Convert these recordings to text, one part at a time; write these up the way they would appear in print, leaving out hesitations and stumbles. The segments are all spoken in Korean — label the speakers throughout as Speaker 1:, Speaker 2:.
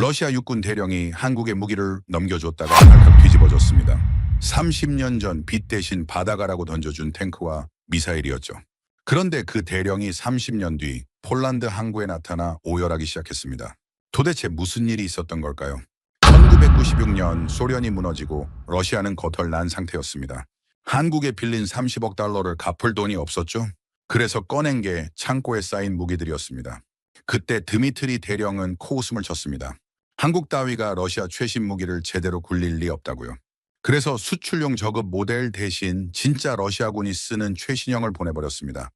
Speaker 1: 러시아 육군 대령이 한국에 무기를 넘겨줬다가 발칵 뒤집어졌습니다. 30년 전 빛 대신 바다가라고 던져준 탱크와 미사일이었죠. 그런데 그 대령이 30년 뒤 폴란드 항구에 나타나 오열하기 시작했습니다. 도대체 무슨 일이 있었던 걸까요? 1996년 소련이 무너지고 러시아는 거덜난 상태였습니다. 한국에 빌린 30억 달러를 갚을 돈이 없었죠. 그래서 꺼낸 게 창고에 쌓인 무기들이었습니다. 그때 드미트리 대령은 코웃음을 쳤습니다. 한국 따위가 러시아 최신 무기를 제대로 굴릴 리 없다고요. 그래서 수출용 저급 모델 대신 진짜 러시아군이 쓰는 최신형을 보내버렸습니다.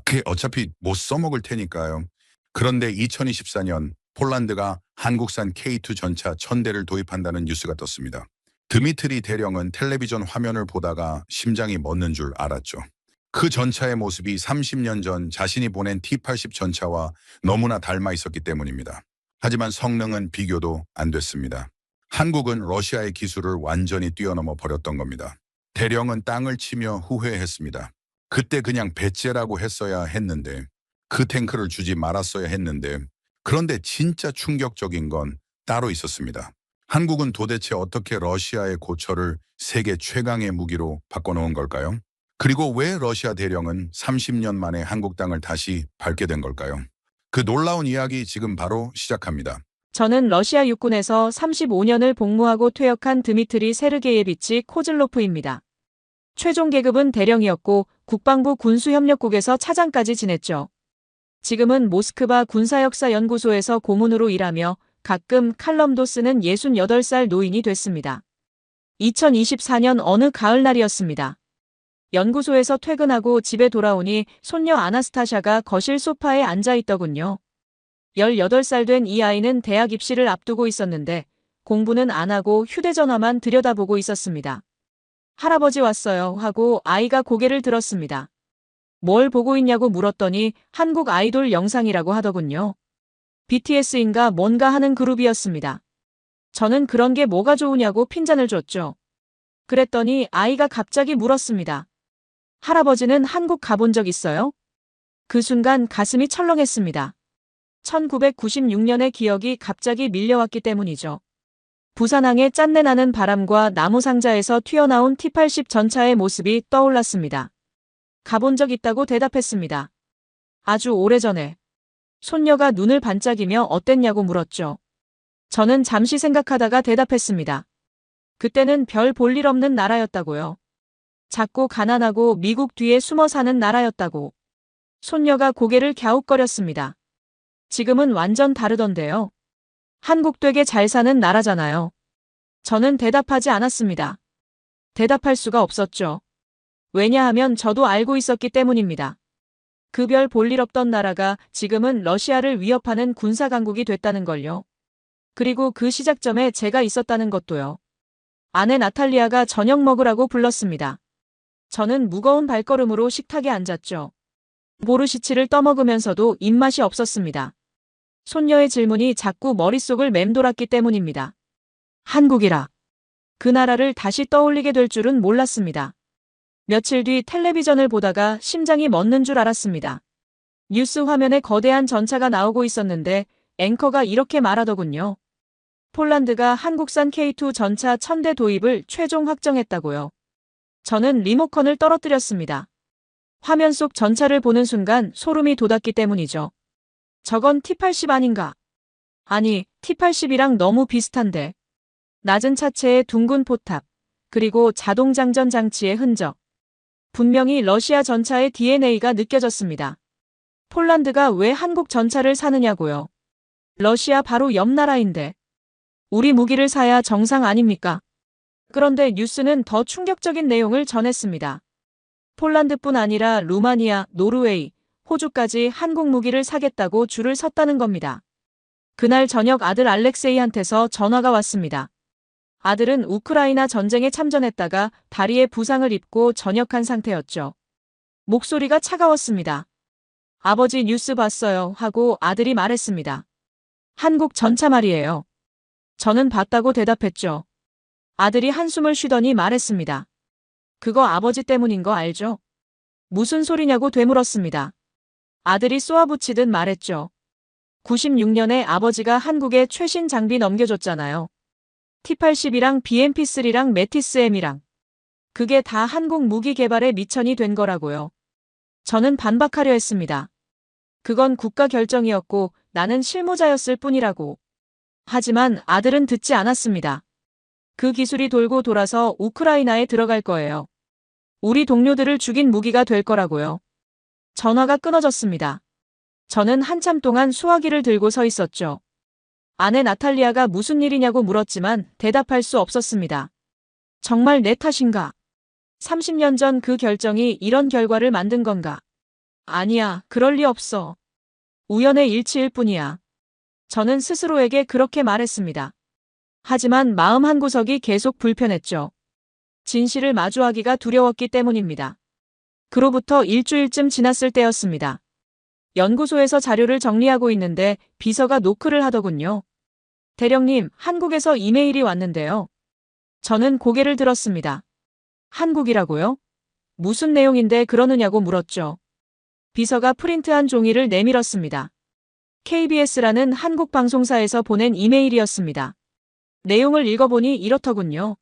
Speaker 1: 그게 어차피 못 써먹을 테니까요. 그런데 2024년 폴란드가 한국산 K2 전차 1000대를 도입한다는 뉴스가 떴습니다. 드미트리 대령은 텔레비전 화면을 보다가 심장이 멎는 줄 알았죠. 그 전차의 모습이 30년 전 자신이 보낸 T-80 전차와 너무나 닮아 있었기 때문입니다. 하지만 성능은 비교도 안 됐습니다. 한국은 러시아의 기술을 완전히 뛰어넘어 버렸던 겁니다. 대령은 땅을 치며 후회했습니다. 그때 그냥 배째라고 했어야 했는데, 그 탱크를 주지 말았어야 했는데, 그런데 진짜 충격적인 건 따로 있었습니다. 한국은 도대체 어떻게 러시아의 고철을 세계 최강의 무기로 바꿔놓은 걸까요? 그리고 왜 러시아 대령은 30년 만에 한국 땅을 다시 밟게 된 걸까요? 그 놀라운 이야기 지금 바로 시작합니다.
Speaker 2: 저는 러시아 육군에서 35년을 복무하고 퇴역한 드미트리 세르게예비치 코즐로프입니다. 최종 계급은 대령이었고 국방부 군수협력국에서 차장까지 지냈죠. 지금은 모스크바 군사역사연구소에서 고문으로 일하며 가끔 칼럼도 쓰는 68살 노인이 됐습니다. 2024년 어느 가을날이었습니다. 연구소에서 퇴근하고 집에 돌아오니 손녀 아나스타샤가 거실 소파에 앉아 있더군요. 18살 된 이 아이는 대학 입시를 앞두고 있었는데 공부는 안 하고 휴대전화만 들여다보고 있었습니다. 할아버지 왔어요 하고 아이가 고개를 들었습니다. 뭘 보고 있냐고 물었더니 한국 아이돌 영상이라고 하더군요. BTS인가 뭔가 하는 그룹이었습니다. 저는 그런 게 뭐가 좋으냐고 핀잔을 줬죠. 그랬더니 아이가 갑자기 물었습니다. 할아버지는 한국 가본 적 있어요? 그 순간 가슴이 철렁했습니다. 1996년의 기억이 갑자기 밀려왔기 때문이죠. 부산항의 짠내나는 바람과 나무상자에서 튀어나온 T-80 전차의 모습이 떠올랐습니다. 가본 적 있다고 대답했습니다. 아주 오래전에. 손녀가 눈을 반짝이며 어땠냐고 물었죠. 저는 잠시 생각하다가 대답했습니다. 그때는 별 볼 일 없는 나라였다고요. 작고 가난하고 미국 뒤에 숨어 사는 나라였다고. 손녀가 고개를 갸웃거렸습니다. 지금은 완전 다르던데요. 한국 되게 잘 사는 나라잖아요. 저는 대답하지 않았습니다. 대답할 수가 없었죠. 왜냐하면 저도 알고 있었기 때문입니다. 그 별 볼 일 없던 나라가 지금은 러시아를 위협하는 군사강국이 됐다는 걸요. 그리고 그 시작점에 제가 있었다는 것도요. 아내 나탈리아가 저녁 먹으라고 불렀습니다. 저는 무거운 발걸음으로 식탁에 앉았죠. 보르시치를 떠먹으면서도 입맛이 없었습니다. 손녀의 질문이 자꾸 머릿속을 맴돌았기 때문입니다. 한국이라. 그 나라를 다시 떠올리게 될 줄은 몰랐습니다. 며칠 뒤 텔레비전을 보다가 심장이 멎는 줄 알았습니다. 뉴스 화면에 거대한 전차가 나오고 있었는데 앵커가 이렇게 말하더군요. 폴란드가 한국산 K2 전차 1000대 도입을 최종 확정했다고요. 저는 리모컨을 떨어뜨렸습니다. 화면 속 전차를 보는 순간 소름이 돋았기 때문이죠. 저건 T-80 아닌가? 아니, T-80이랑 너무 비슷한데. 낮은 차체의 둥근 포탑, 그리고 자동장전 장치의 흔적. 분명히 러시아 전차의 DNA가 느껴졌습니다. 폴란드가 왜 한국 전차를 사느냐고요. 러시아 바로 옆 나라인데. 우리 무기를 사야 정상 아닙니까? 그런데 뉴스는 더 충격적인 내용을 전했습니다. 폴란드뿐 아니라 루마니아, 노르웨이, 호주까지 한국 무기를 사겠다고 줄을 섰다는 겁니다. 그날 저녁 아들 알렉세이한테서 전화가 왔습니다. 아들은 우크라이나 전쟁에 참전했다가 다리에 부상을 입고 전역한 상태였죠. 목소리가 차가웠습니다. 아버지 뉴스 봤어요 하고 아들이 말했습니다. 한국 전차 말이에요. 저는 봤다고 대답했죠. 아들이 한숨을 쉬더니 말했습니다. 그거 아버지 때문인 거 알죠? 무슨 소리냐고 되물었습니다. 아들이 쏘아붙이듯 말했죠. 96년에 아버지가 한국에 최신 장비 넘겨줬잖아요. T-80이랑 BMP-3랑 메티스-M이랑. 그게 다 한국 무기 개발에 미천이 된 거라고요. 저는 반박하려 했습니다. 그건 국가 결정이었고 나는 실무자였을 뿐이라고. 하지만 아들은 듣지 않았습니다. 그 기술이 돌고 돌아서 우크라이나에 들어갈 거예요. 우리 동료들을 죽인 무기가 될 거라고요. 전화가 끊어졌습니다. 저는 한참 동안 수화기를 들고 서 있었죠. 아내 나탈리아가 무슨 일이냐고 물었지만 대답할 수 없었습니다. 정말 내 탓인가? 30년 전 그 결정이 이런 결과를 만든 건가? 아니야, 그럴 리 없어. 우연의 일치일 뿐이야. 저는 스스로에게 그렇게 말했습니다. 하지만 마음 한구석이 계속 불편했죠. 진실을 마주하기가 두려웠기 때문입니다. 그로부터 일주일쯤 지났을 때였습니다. 연구소에서 자료를 정리하고 있는데 비서가 노크를 하더군요. 대령님, 한국에서 이메일이 왔는데요. 저는 고개를 들었습니다. 한국이라고요? 무슨 내용인데 그러느냐고 물었죠. 비서가 프린트한 종이를 내밀었습니다. KBS라는 한국 방송사에서 보낸 이메일이었습니다. 내용을 읽어보니 이렇더군요.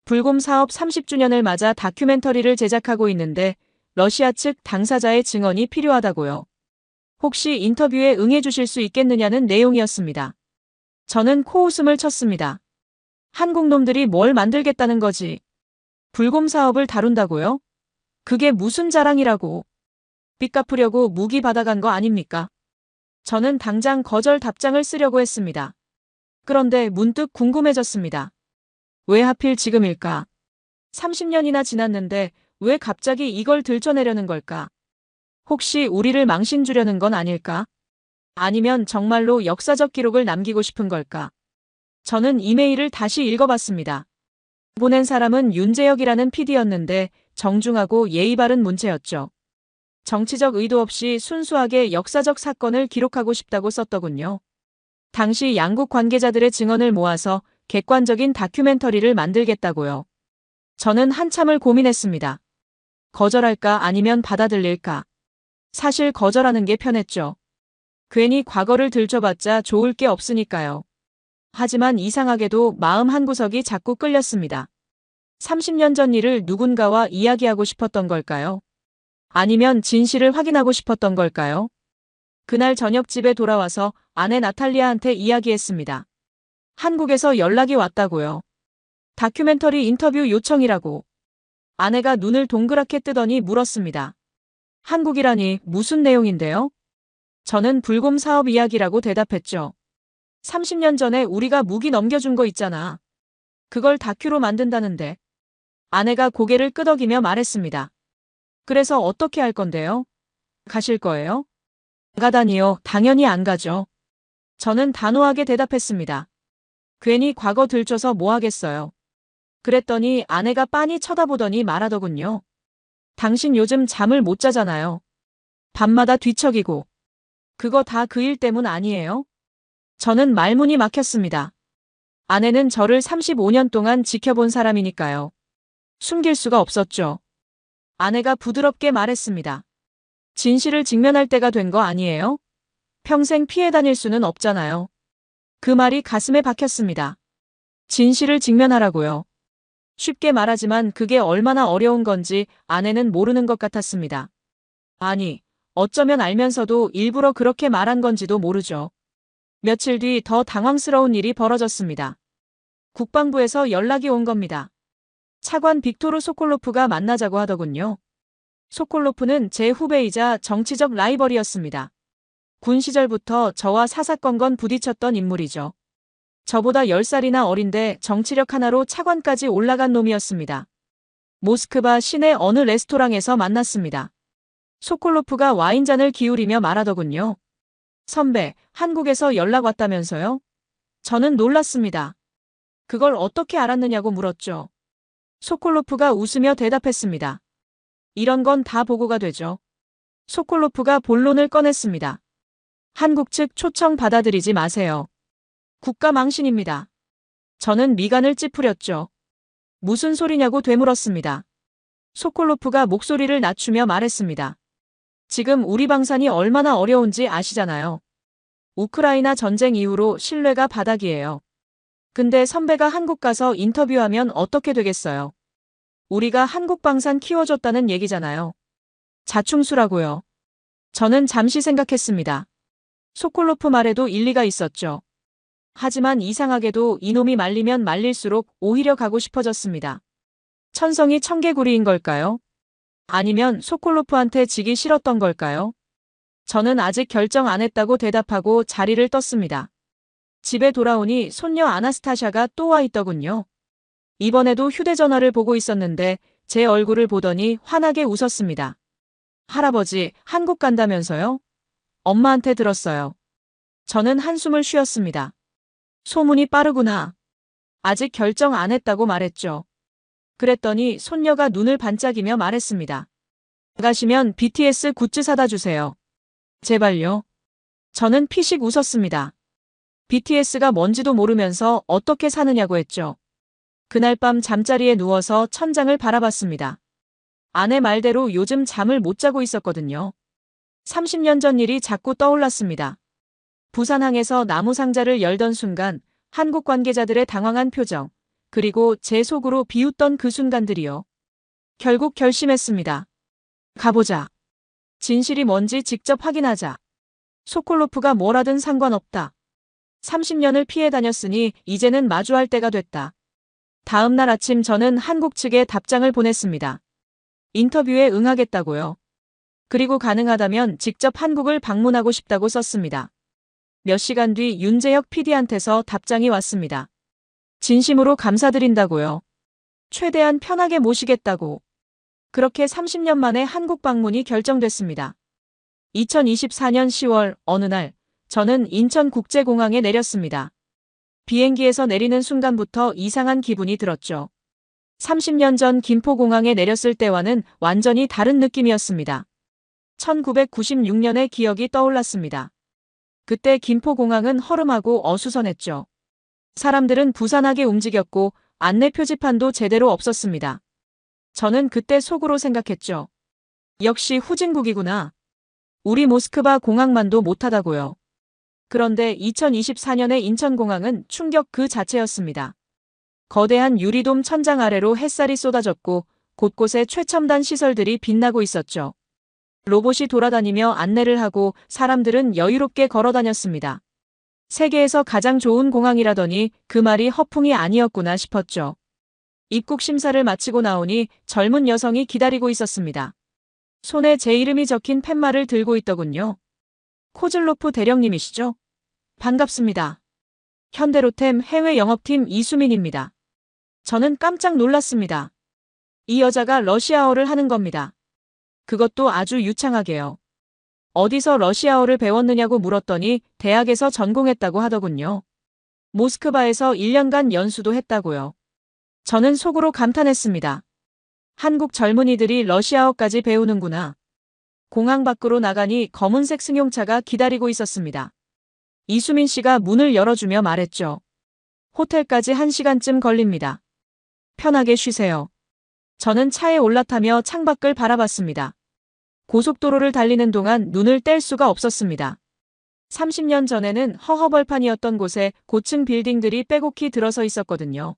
Speaker 2: 불곰 사업 30주년을 맞아 다큐멘터리를 제작하고 있는데 러시아 측 당사자의 증언이 필요하다고요. 혹시 인터뷰에 응해주실 수 있겠느냐는 내용이었습니다. 저는 코웃음을 쳤습니다. 한국 놈들이 뭘 만들겠다는 거지? 불곰 사업을 다룬다고요? 그게 무슨 자랑이라고. 빚 갚으려고 무기 받아간 거 아닙니까? 저는 당장 거절 답장을 쓰려고 했습니다. 그런데 문득 궁금해졌습니다. 왜 하필 지금일까? 30년이나 지났는데 왜 갑자기 이걸 들춰내려는 걸까? 혹시 우리를 망신 주려는 건 아닐까? 아니면 정말로 역사적 기록을 남기고 싶은 걸까? 저는 이메일을 다시 읽어봤습니다. 보낸 사람은 윤재혁이라는 PD였는데 정중하고 예의 바른 문체였죠. 정치적 의도 없이 순수하게 역사적 사건을 기록하고 싶다고 썼더군요. 당시 양국 관계자들의 증언을 모아서 객관적인 다큐멘터리를 만들겠다고요. 저는 한참을 고민했습니다. 거절할까 아니면 받아들일까? 사실 거절하는 게 편했죠. 괜히 과거를 들춰봤자 좋을 게 없으니까요. 하지만 이상하게도 마음 한구석이 자꾸 끌렸습니다. 30년 전 일을 누군가와 이야기하고 싶었던 걸까요? 아니면 진실을 확인하고 싶었던 걸까요? 그날 저녁 집에 돌아와서 아내 나탈리아한테 이야기했습니다. 한국에서 연락이 왔다고요. 다큐멘터리 인터뷰 요청이라고. 아내가 눈을 동그랗게 뜨더니 물었습니다. 한국이라니 무슨 내용인데요? 저는 불곰 사업 이야기라고 대답했죠. 30년 전에 우리가 무기 넘겨준 거 있잖아. 그걸 다큐로 만든다는데. 아내가 고개를 끄덕이며 말했습니다. 그래서 어떻게 할 건데요? 가실 거예요? 안 가다니요. 당연히 안 가죠. 저는 단호하게 대답했습니다. 괜히 과거 들춰서 뭐 하겠어요. 그랬더니 아내가 빤히 쳐다보더니 말하더군요. 당신 요즘 잠을 못 자잖아요. 밤마다 뒤척이고. 그거 다 그 일 때문 아니에요? 저는 말문이 막혔습니다. 아내는 저를 35년 동안 지켜본 사람이니까요. 숨길 수가 없었죠. 아내가 부드럽게 말했습니다. 진실을 직면할 때가 된 거 아니에요? 평생 피해 다닐 수는 없잖아요. 그 말이 가슴에 박혔습니다. 진실을 직면하라고요. 쉽게 말하지만 그게 얼마나 어려운 건지 아내는 모르는 것 같았습니다. 아니, 어쩌면 알면서도 일부러 그렇게 말한 건지도 모르죠. 며칠 뒤 더 당황스러운 일이 벌어졌습니다. 국방부에서 연락이 온 겁니다. 차관 빅토르 소콜로프가 만나자고 하더군요. 소콜로프는 제 후배이자 정치적 라이벌이었습니다. 군 시절부터 저와 사사건건 부딪혔던 인물이죠. 저보다 10살이나 어린데 정치력 하나로 차관까지 올라간 놈이었습니다. 모스크바 시내 어느 레스토랑에서 만났습니다. 소콜로프가 와인잔을 기울이며 말하더군요. 선배, 한국에서 연락 왔다면서요? 저는 놀랐습니다. 그걸 어떻게 알았느냐고 물었죠. 소콜로프가 웃으며 대답했습니다. 이런 건 다 보고가 되죠. 소콜로프가 본론을 꺼냈습니다. 한국 측 초청 받아들이지 마세요. 국가 망신입니다. 저는 미간을 찌푸렸죠. 무슨 소리냐고 되물었습니다. 소콜로프가 목소리를 낮추며 말했습니다. 지금 우리 방산이 얼마나 어려운지 아시잖아요. 우크라이나 전쟁 이후로 신뢰가 바닥이에요. 근데 선배가 한국 가서 인터뷰하면 어떻게 되겠어요? 우리가 한국 방산 키워줬다는 얘기잖아요. 자충수라고요. 저는 잠시 생각했습니다. 소콜로프 말에도 일리가 있었죠. 하지만 이상하게도 이놈이 말리면 말릴수록 오히려 가고 싶어졌습니다. 천성이 청개구리인 걸까요? 아니면 소콜로프한테 지기 싫었던 걸까요? 저는 아직 결정 안 했다고 대답하고 자리를 떴습니다. 집에 돌아오니 손녀 아나스타샤가 또 와 있더군요. 이번에도 휴대전화를 보고 있었는데 제 얼굴을 보더니 환하게 웃었습니다. 할아버지, 한국 간다면서요? 엄마한테 들었어요. 저는 한숨을 쉬었습니다. 소문이 빠르구나. 아직 결정 안 했다고 말했죠. 그랬더니 손녀가 눈을 반짝이며 말했습니다. 나가시면 BTS 굿즈 사다 주세요. 제발요. 저는 피식 웃었습니다. BTS가 뭔지도 모르면서 어떻게 사느냐고 했죠. 그날 밤 잠자리에 누워서 천장을 바라봤습니다. 아내 말대로 요즘 잠을 못 자고 있었거든요. 30년 전 일이 자꾸 떠올랐습니다. 부산항에서 나무 상자를 열던 순간 한국 관계자들의 당황한 표정, 그리고 제 속으로 비웃던 그 순간들이요. 결국 결심했습니다. 가보자. 진실이 뭔지 직접 확인하자. 소콜로프가 뭐라든 상관없다. 30년을 피해 다녔으니 이제는 마주할 때가 됐다. 다음 날 아침 저는 한국 측에 답장을 보냈습니다. 인터뷰에 응하겠다고요. 그리고 가능하다면 직접 한국을 방문하고 싶다고 썼습니다. 몇 시간 뒤 윤재혁 PD한테서 답장이 왔습니다. 진심으로 감사드린다고요. 최대한 편하게 모시겠다고. 그렇게 30년 만에 한국 방문이 결정됐습니다. 2024년 10월 어느 날 저는 인천국제공항에 내렸습니다. 비행기에서 내리는 순간부터 이상한 기분이 들었죠. 30년 전 김포공항에 내렸을 때와는 완전히 다른 느낌이었습니다. 1996년의 기억이 떠올랐습니다. 그때 김포공항은 허름하고 어수선했죠. 사람들은 부산하게 움직였고 안내 표지판도 제대로 없었습니다. 저는 그때 속으로 생각했죠. 역시 후진국이구나. 우리 모스크바 공항만도 못하다고요. 그런데 2024년의 인천공항은 충격 그 자체였습니다. 거대한 유리돔 천장 아래로 햇살이 쏟아졌고 곳곳에 최첨단 시설들이 빛나고 있었죠. 로봇이 돌아다니며 안내를 하고 사람들은 여유롭게 걸어 다녔습니다. 세계에서 가장 좋은 공항이라더니 그 말이 허풍이 아니었구나 싶었죠. 입국 심사를 마치고 나오니 젊은 여성이 기다리고 있었습니다. 손에 제 이름이 적힌 팻말을 들고 있더군요. 코즐로프 대령님이시죠? 반갑습니다. 현대로템 해외 영업팀 이수민입니다. 저는 깜짝 놀랐습니다. 이 여자가 러시아어를 하는 겁니다. 그것도 아주 유창하게요. 어디서 러시아어를 배웠느냐고 물었더니 대학에서 전공했다고 하더군요. 모스크바에서 1년간 연수도 했다고요. 저는 속으로 감탄했습니다. 한국 젊은이들이 러시아어까지 배우는구나. 공항 밖으로 나가니 검은색 승용차가 기다리고 있었습니다. 이수민 씨가 문을 열어주며 말했죠. 호텔까지 1시간쯤 걸립니다. 편하게 쉬세요. 저는 차에 올라타며 창밖을 바라봤습니다. 고속도로를 달리는 동안 눈을 뗄 수가 없었습니다. 30년 전에는 허허벌판이었던 곳에 고층 빌딩들이 빼곡히 들어서 있었거든요.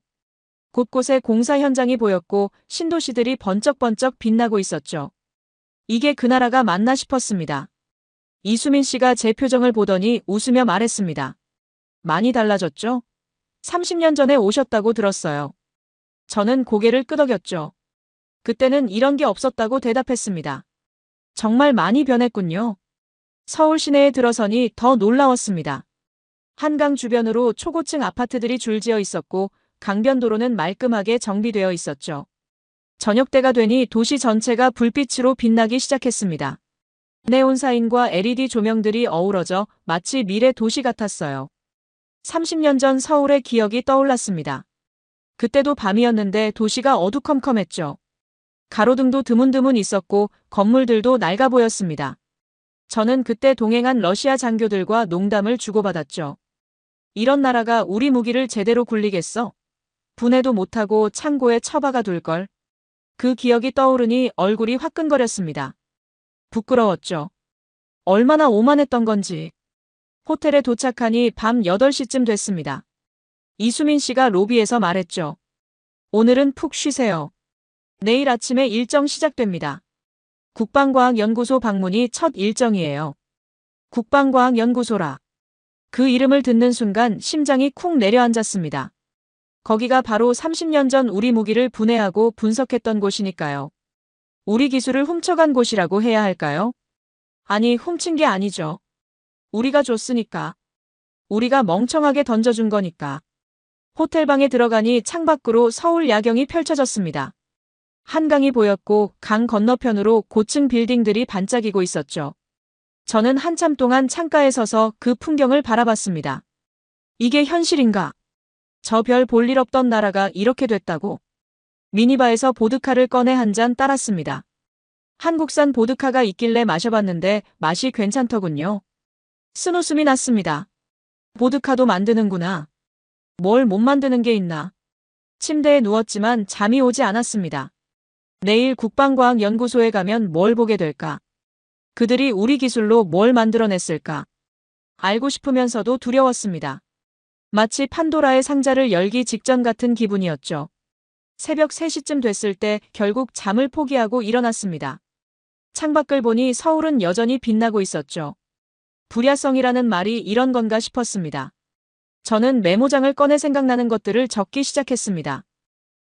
Speaker 2: 곳곳에 공사 현장이 보였고 신도시들이 번쩍번쩍 빛나고 있었죠. 이게 그 나라가 맞나 싶었습니다. 이수민 씨가 제 표정을 보더니 웃으며 말했습니다. 많이 달라졌죠? 30년 전에 오셨다고 들었어요. 저는 고개를 끄덕였죠. 그때는 이런 게 없었다고 대답했습니다. 정말 많이 변했군요. 서울 시내에 들어서니 더 놀라웠습니다. 한강 주변으로 초고층 아파트들이 줄지어 있었고 강변도로는 말끔하게 정비되어 있었죠. 저녁때가 되니 도시 전체가 불빛으로 빛나기 시작했습니다. 네온사인과 LED 조명들이 어우러져 마치 미래 도시 같았어요. 30년 전 서울의 기억이 떠올랐습니다. 그때도 밤이었는데 도시가 어두컴컴했죠. 가로등도 드문드문 있었고 건물들도 낡아 보였습니다. 저는 그때 동행한 러시아 장교들과 농담을 주고받았죠. 이런 나라가 우리 무기를 제대로 굴리겠어? 분해도 못하고 창고에 처박아 둘걸. 그 기억이 떠오르니 얼굴이 화끈거렸습니다. 부끄러웠죠. 얼마나 오만했던 건지. 호텔에 도착하니 밤 8시쯤 됐습니다. 이수민 씨가 로비에서 말했죠. 오늘은 푹 쉬세요. 내일 아침에 일정 시작됩니다. 국방과학연구소 방문이 첫 일정이에요. 국방과학연구소라. 그 이름을 듣는 순간 심장이 쿵 내려앉았습니다. 거기가 바로 30년 전 우리 무기를 분해하고 분석했던 곳이니까요. 우리 기술을 훔쳐간 곳이라고 해야 할까요? 아니, 훔친 게 아니죠. 우리가 줬으니까. 우리가 멍청하게 던져준 거니까. 호텔방에 들어가니 창밖으로 서울 야경이 펼쳐졌습니다. 한강이 보였고 강 건너편으로 고층 빌딩들이 반짝이고 있었죠. 저는 한참 동안 창가에 서서 그 풍경을 바라봤습니다. 이게 현실인가? 저 별 볼 일 없던 나라가 이렇게 됐다고? 미니바에서 보드카를 꺼내 한 잔 따랐습니다. 한국산 보드카가 있길래 마셔봤는데 맛이 괜찮더군요. 쓴웃음이 났습니다. 보드카도 만드는구나. 뭘 못 만드는 게 있나. 침대에 누웠지만 잠이 오지 않았습니다. 내일 국방과학연구소에 가면 뭘 보게 될까? 그들이 우리 기술로 뭘 만들어냈을까? 알고 싶으면서도 두려웠습니다. 마치 판도라의 상자를 열기 직전 같은 기분이었죠. 새벽 3시쯤 됐을 때 결국 잠을 포기하고 일어났습니다. 창밖을 보니 서울은 여전히 빛나고 있었죠. 불야성이라는 말이 이런 건가 싶었습니다. 저는 메모장을 꺼내 생각나는 것들을 적기 시작했습니다.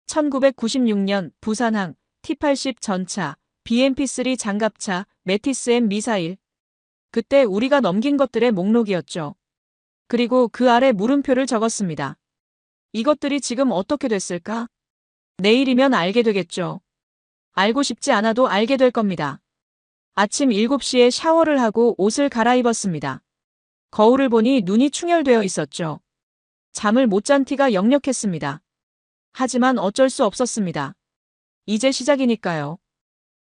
Speaker 2: 1996년 부산항, T-80 전차, BMP-3 장갑차, 메티스-M 미사일. 그때 우리가 넘긴 것들의 목록이었죠. 그리고 그 아래 물음표를 적었습니다. 이것들이 지금 어떻게 됐을까? 내일이면 알게 되겠죠. 알고 싶지 않아도 알게 될 겁니다. 아침 7시에 샤워를 하고 옷을 갈아입었습니다. 거울을 보니 눈이 충혈되어 있었죠. 잠을 못 잔 티가 역력했습니다. 하지만 어쩔 수 없었습니다. 이제 시작이니까요.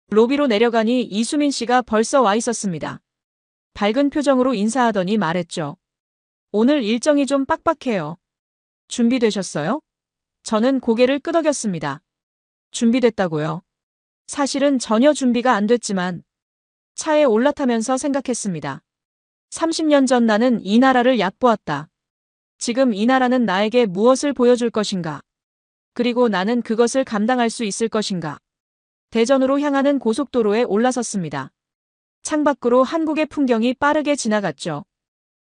Speaker 2: 로비로 내려가니 이수민 씨가 벌써 와 있었습니다. 밝은 표정으로 인사하더니 말했죠. 오늘 일정이 좀 빡빡해요. 준비되셨어요? 저는 고개를 끄덕였습니다. 준비됐다고요? 사실은 전혀 준비가 안 됐지만 차에 올라타면서 생각했습니다. 30년 전 나는 이 나라를 얕보았다. 지금 이 나라는 나에게 무엇을 보여줄 것인가? 그리고 나는 그것을 감당할 수 있을 것인가? 대전으로 향하는 고속도로에 올라섰습니다. 창밖으로 한국의 풍경이 빠르게 지나갔죠.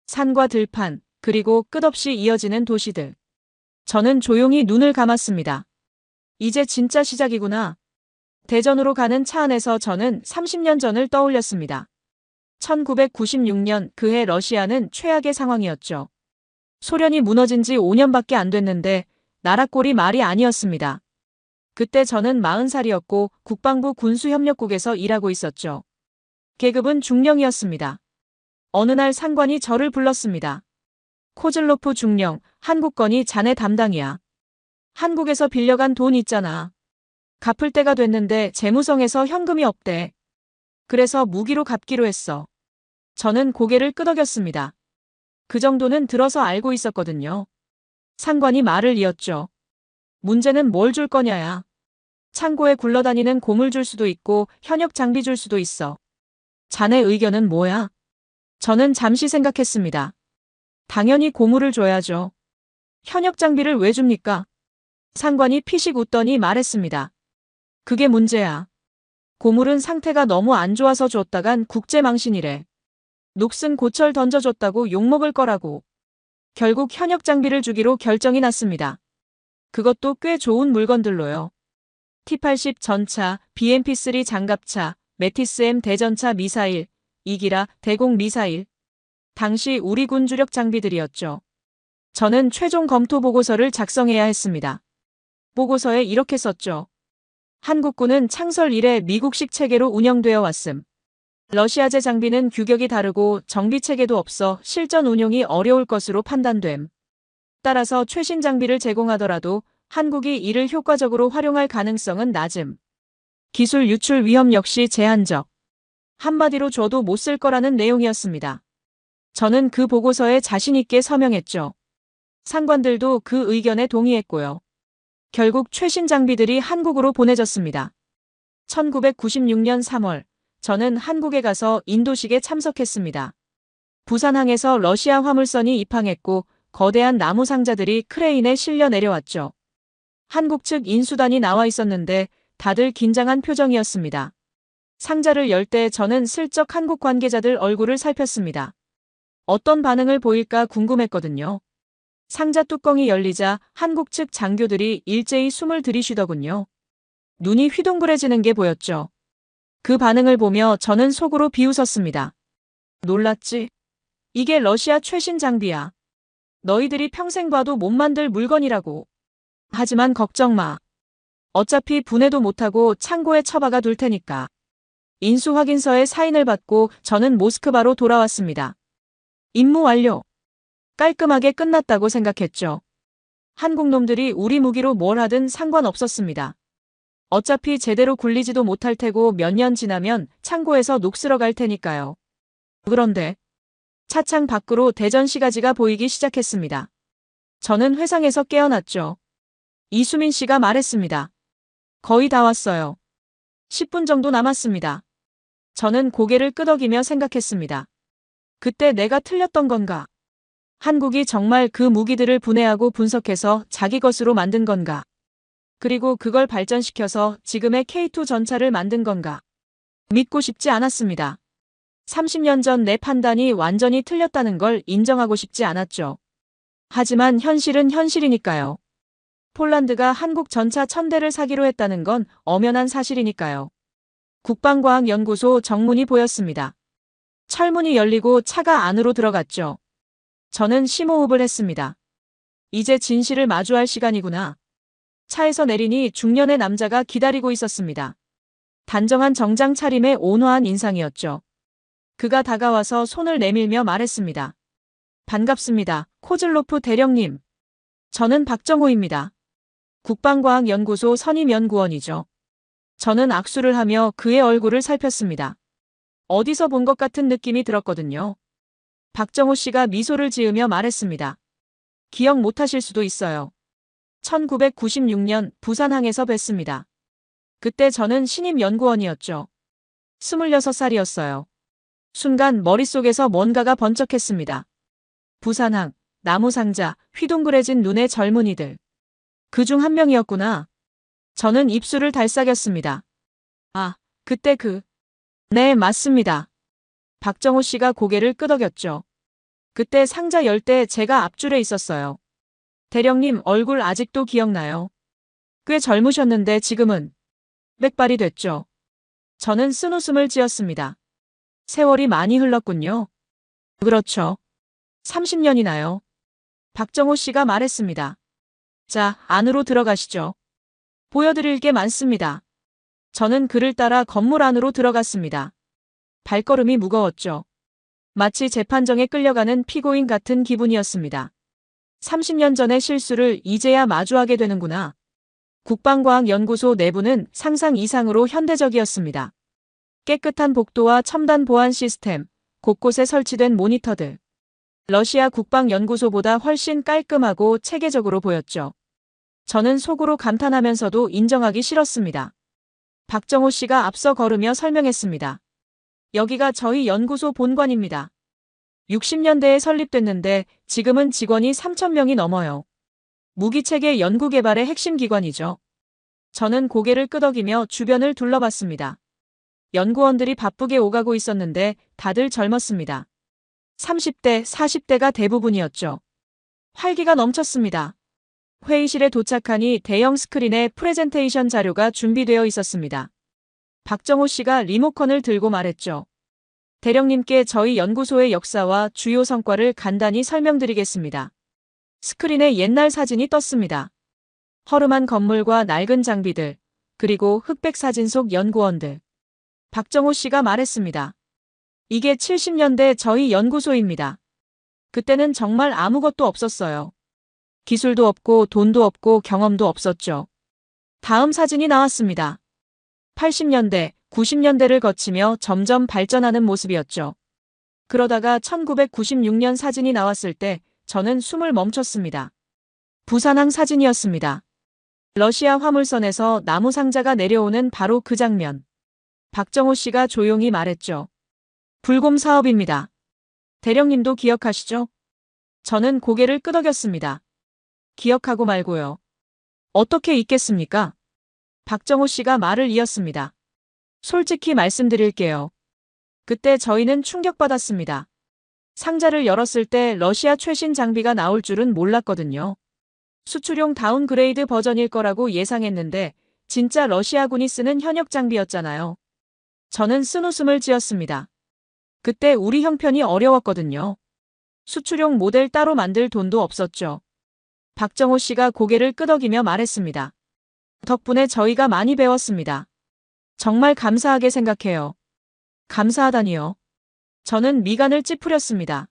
Speaker 2: 산과 들판, 그리고 끝없이 이어지는 도시들. 저는 조용히 눈을 감았습니다. 이제 진짜 시작이구나. 대전으로 가는 차 안에서 저는 30년 전을 떠올렸습니다. 1996년 그해 러시아는 최악의 상황이었죠. 소련이 무너진 지 5년밖에 안 됐는데 나라 꼴이 말이 아니었습니다. 그때 저는 40살이었고 국방부 군수협력국에서 일하고 있었죠. 계급은 중령이었습니다. 어느 날 상관이 저를 불렀습니다. 코즐로프 중령, 한국 건이 자네 담당이야. 한국에서 빌려간 돈 있잖아. 갚을 때가 됐는데 재무성에서 현금이 없대. 그래서 무기로 갚기로 했어. 저는 고개를 끄덕였습니다. 그 정도는 들어서 알고 있었거든요. 상관이 말을 이었죠. 문제는 뭘 줄 거냐야. 창고에 굴러다니는 고물 줄 수도 있고 현역 장비 줄 수도 있어. 자네 의견은 뭐야? 저는 잠시 생각했습니다. 당연히 고물을 줘야죠. 현역 장비를 왜 줍니까? 상관이 피식 웃더니 말했습니다. 그게 문제야. 고물은 상태가 너무 안 좋아서 줬다간 국제망신이래. 녹슨 고철 던져줬다고 욕먹을 거라고. 결국 현역 장비를 주기로 결정이 났습니다. 그것도 꽤 좋은 물건들로요. T-80 전차, BMP-3 장갑차, 메티스-M 대전차 미사일, 이기라 대공 미사일. 당시 우리 군 주력 장비들이었죠. 저는 최종 검토 보고서를 작성해야 했습니다. 보고서에 이렇게 썼죠. 한국군은 창설 이래 미국식 체계로 운영되어 왔음. 러시아제 장비는 규격이 다르고 정비 체계도 없어 실전 운용이 어려울 것으로 판단됨. 따라서 최신 장비를 제공하더라도 한국이 이를 효과적으로 활용할 가능성은 낮음. 기술 유출 위험 역시 제한적. 한마디로 줘도 못 쓸 거라는 내용이었습니다. 저는 그 보고서에 자신있게 서명했죠. 상관들도 그 의견에 동의했고요. 결국 최신 장비들이 한국으로 보내졌습니다. 1996년 3월, 저는 한국에 가서 인도식에 참석했습니다. 부산항에서 러시아 화물선이 입항했고 거대한 나무 상자들이 크레인에 실려 내려왔죠. 한국 측 인수단이 나와 있었는데 다들 긴장한 표정이었습니다. 상자를 열 때 저는 슬쩍 한국 관계자들 얼굴을 살폈습니다. 어떤 반응을 보일까 궁금했거든요. 상자 뚜껑이 열리자 한국 측 장교들이 일제히 숨을 들이쉬더군요. 눈이 휘둥그레지는 게 보였죠. 그 반응을 보며 저는 속으로 비웃었습니다. 놀랐지? 이게 러시아 최신 장비야. 너희들이 평생 봐도 못 만들 물건이라고. 하지만 걱정 마. 어차피 분해도 못하고 창고에 처박아 둘 테니까. 인수 확인서에 사인을 받고 저는 모스크바로 돌아왔습니다. 임무 완료. 깔끔하게 끝났다고 생각했죠. 한국 놈들이 우리 무기로 뭘 하든 상관없었습니다. 어차피 제대로 굴리지도 못할 테고 몇 년 지나면 창고에서 녹슬어 갈 테니까요. 그런데 차창 밖으로 대전 시가지가 보이기 시작했습니다. 저는 회상에서 깨어났죠. 이수민 씨가 말했습니다. 거의 다 왔어요. 10분 정도 남았습니다. 저는 고개를 끄덕이며 생각했습니다. 그때 내가 틀렸던 건가? 한국이 정말 그 무기들을 분해하고 분석해서 자기 것으로 만든 건가? 그리고 그걸 발전시켜서 지금의 K2 전차를 만든 건가? 믿고 싶지 않았습니다. 30년 전 내 판단이 완전히 틀렸다는 걸 인정하고 싶지 않았죠. 하지만 현실은 현실이니까요. 폴란드가 한국 전차 1000대를 사기로 했다는 건 엄연한 사실이니까요. 국방과학연구소 정문이 보였습니다. 철문이 열리고 차가 안으로 들어갔죠. 저는 심호흡을 했습니다. 이제 진실을 마주할 시간이구나. 차에서 내리니 중년의 남자가 기다리고 있었습니다. 단정한 정장 차림에 온화한 인상이었죠. 그가 다가와서 손을 내밀며 말했습니다. 반갑습니다. 코즐로프 대령님. 저는 박정호입니다. 국방과학연구소 선임연구원이죠. 저는 악수를 하며 그의 얼굴을 살폈습니다. 어디서 본 것 같은 느낌이 들었거든요. 박정호 씨가 미소를 지으며 말했습니다. 기억 못하실 수도 있어요. 1996년 부산항에서 뵀습니다. 그때 저는 신임 연구원이었죠. 26살이었어요. 순간 머릿속에서 뭔가가 번쩍했습니다. 부산항, 나무상자, 휘둥그레진 눈의 젊은이들. 그중 한 명이었구나. 저는 입술을 달싹였습니다. 아, 그때 네, 맞습니다. 박정호 씨가 고개를 끄덕였죠. 그때 상자 열 때 제가 앞줄에 있었어요. 대령님 얼굴 아직도 기억나요? 꽤 젊으셨는데 지금은 백발이 됐죠. 저는 쓴웃음을 지었습니다. 세월이 많이 흘렀군요. 그렇죠. 30년이나요. 박정호 씨가 말했습니다. 자, 안으로 들어가시죠. 보여드릴 게 많습니다. 저는 그를 따라 건물 안으로 들어갔습니다. 발걸음이 무거웠죠. 마치 재판정에 끌려가는 피고인 같은 기분이었습니다. 30년 전의 실수를 이제야 마주하게 되는구나. 국방과학연구소 내부는 상상 이상으로 현대적이었습니다. 깨끗한 복도와 첨단 보안 시스템, 곳곳에 설치된 모니터들. 러시아 국방연구소보다 훨씬 깔끔하고 체계적으로 보였죠. 저는 속으로 감탄하면서도 인정하기 싫었습니다. 박정호 씨가 앞서 걸으며 설명했습니다. 여기가 저희 연구소 본관입니다. 60년대에 설립됐는데 지금은 직원이 3,000명이 넘어요. 무기체계 연구개발의 핵심 기관이죠. 저는 고개를 끄덕이며 주변을 둘러봤습니다. 연구원들이 바쁘게 오가고 있었는데 다들 젊었습니다. 30대, 40대가 대부분이었죠. 활기가 넘쳤습니다. 회의실에 도착하니 대형 스크린에 프레젠테이션 자료가 준비되어 있었습니다. 박정호 씨가 리모컨을 들고 말했죠. 대령님께 저희 연구소의 역사와 주요 성과를 간단히 설명드리겠습니다. 스크린에 옛날 사진이 떴습니다. 허름한 건물과 낡은 장비들, 그리고 흑백 사진 속 연구원들. 박정호 씨가 말했습니다. 이게 70년대 저희 연구소입니다. 그때는 정말 아무것도 없었어요. 기술도 없고 돈도 없고 경험도 없었죠. 다음 사진이 나왔습니다. 80년대, 90년대를 거치며 점점 발전하는 모습이었죠. 그러다가 1996년 사진이 나왔을 때 저는 숨을 멈췄습니다. 부산항 사진이었습니다. 러시아 화물선에서 나무 상자가 내려오는 바로 그 장면. 박정호 씨가 조용히 말했죠. 불곰 사업입니다. 대령님도 기억하시죠? 저는 고개를 끄덕였습니다. 기억하고 말고요. 어떻게 잊겠습니까? 박정호 씨가 말을 이었습니다. 솔직히 말씀드릴게요. 그때 저희는 충격받았습니다. 상자를 열었을 때 러시아 최신 장비가 나올 줄은 몰랐거든요. 수출용 다운그레이드 버전일 거라고 예상했는데 진짜 러시아군이 쓰는 현역 장비였잖아요. 저는 쓴웃음을 지었습니다. 그때 우리 형편이 어려웠거든요. 수출용 모델 따로 만들 돈도 없었죠. 박정호 씨가 고개를 끄덕이며 말했습니다. 덕분에 저희가 많이 배웠습니다. 정말 감사하게 생각해요. 감사하다니요. 저는 미간을 찌푸렸습니다.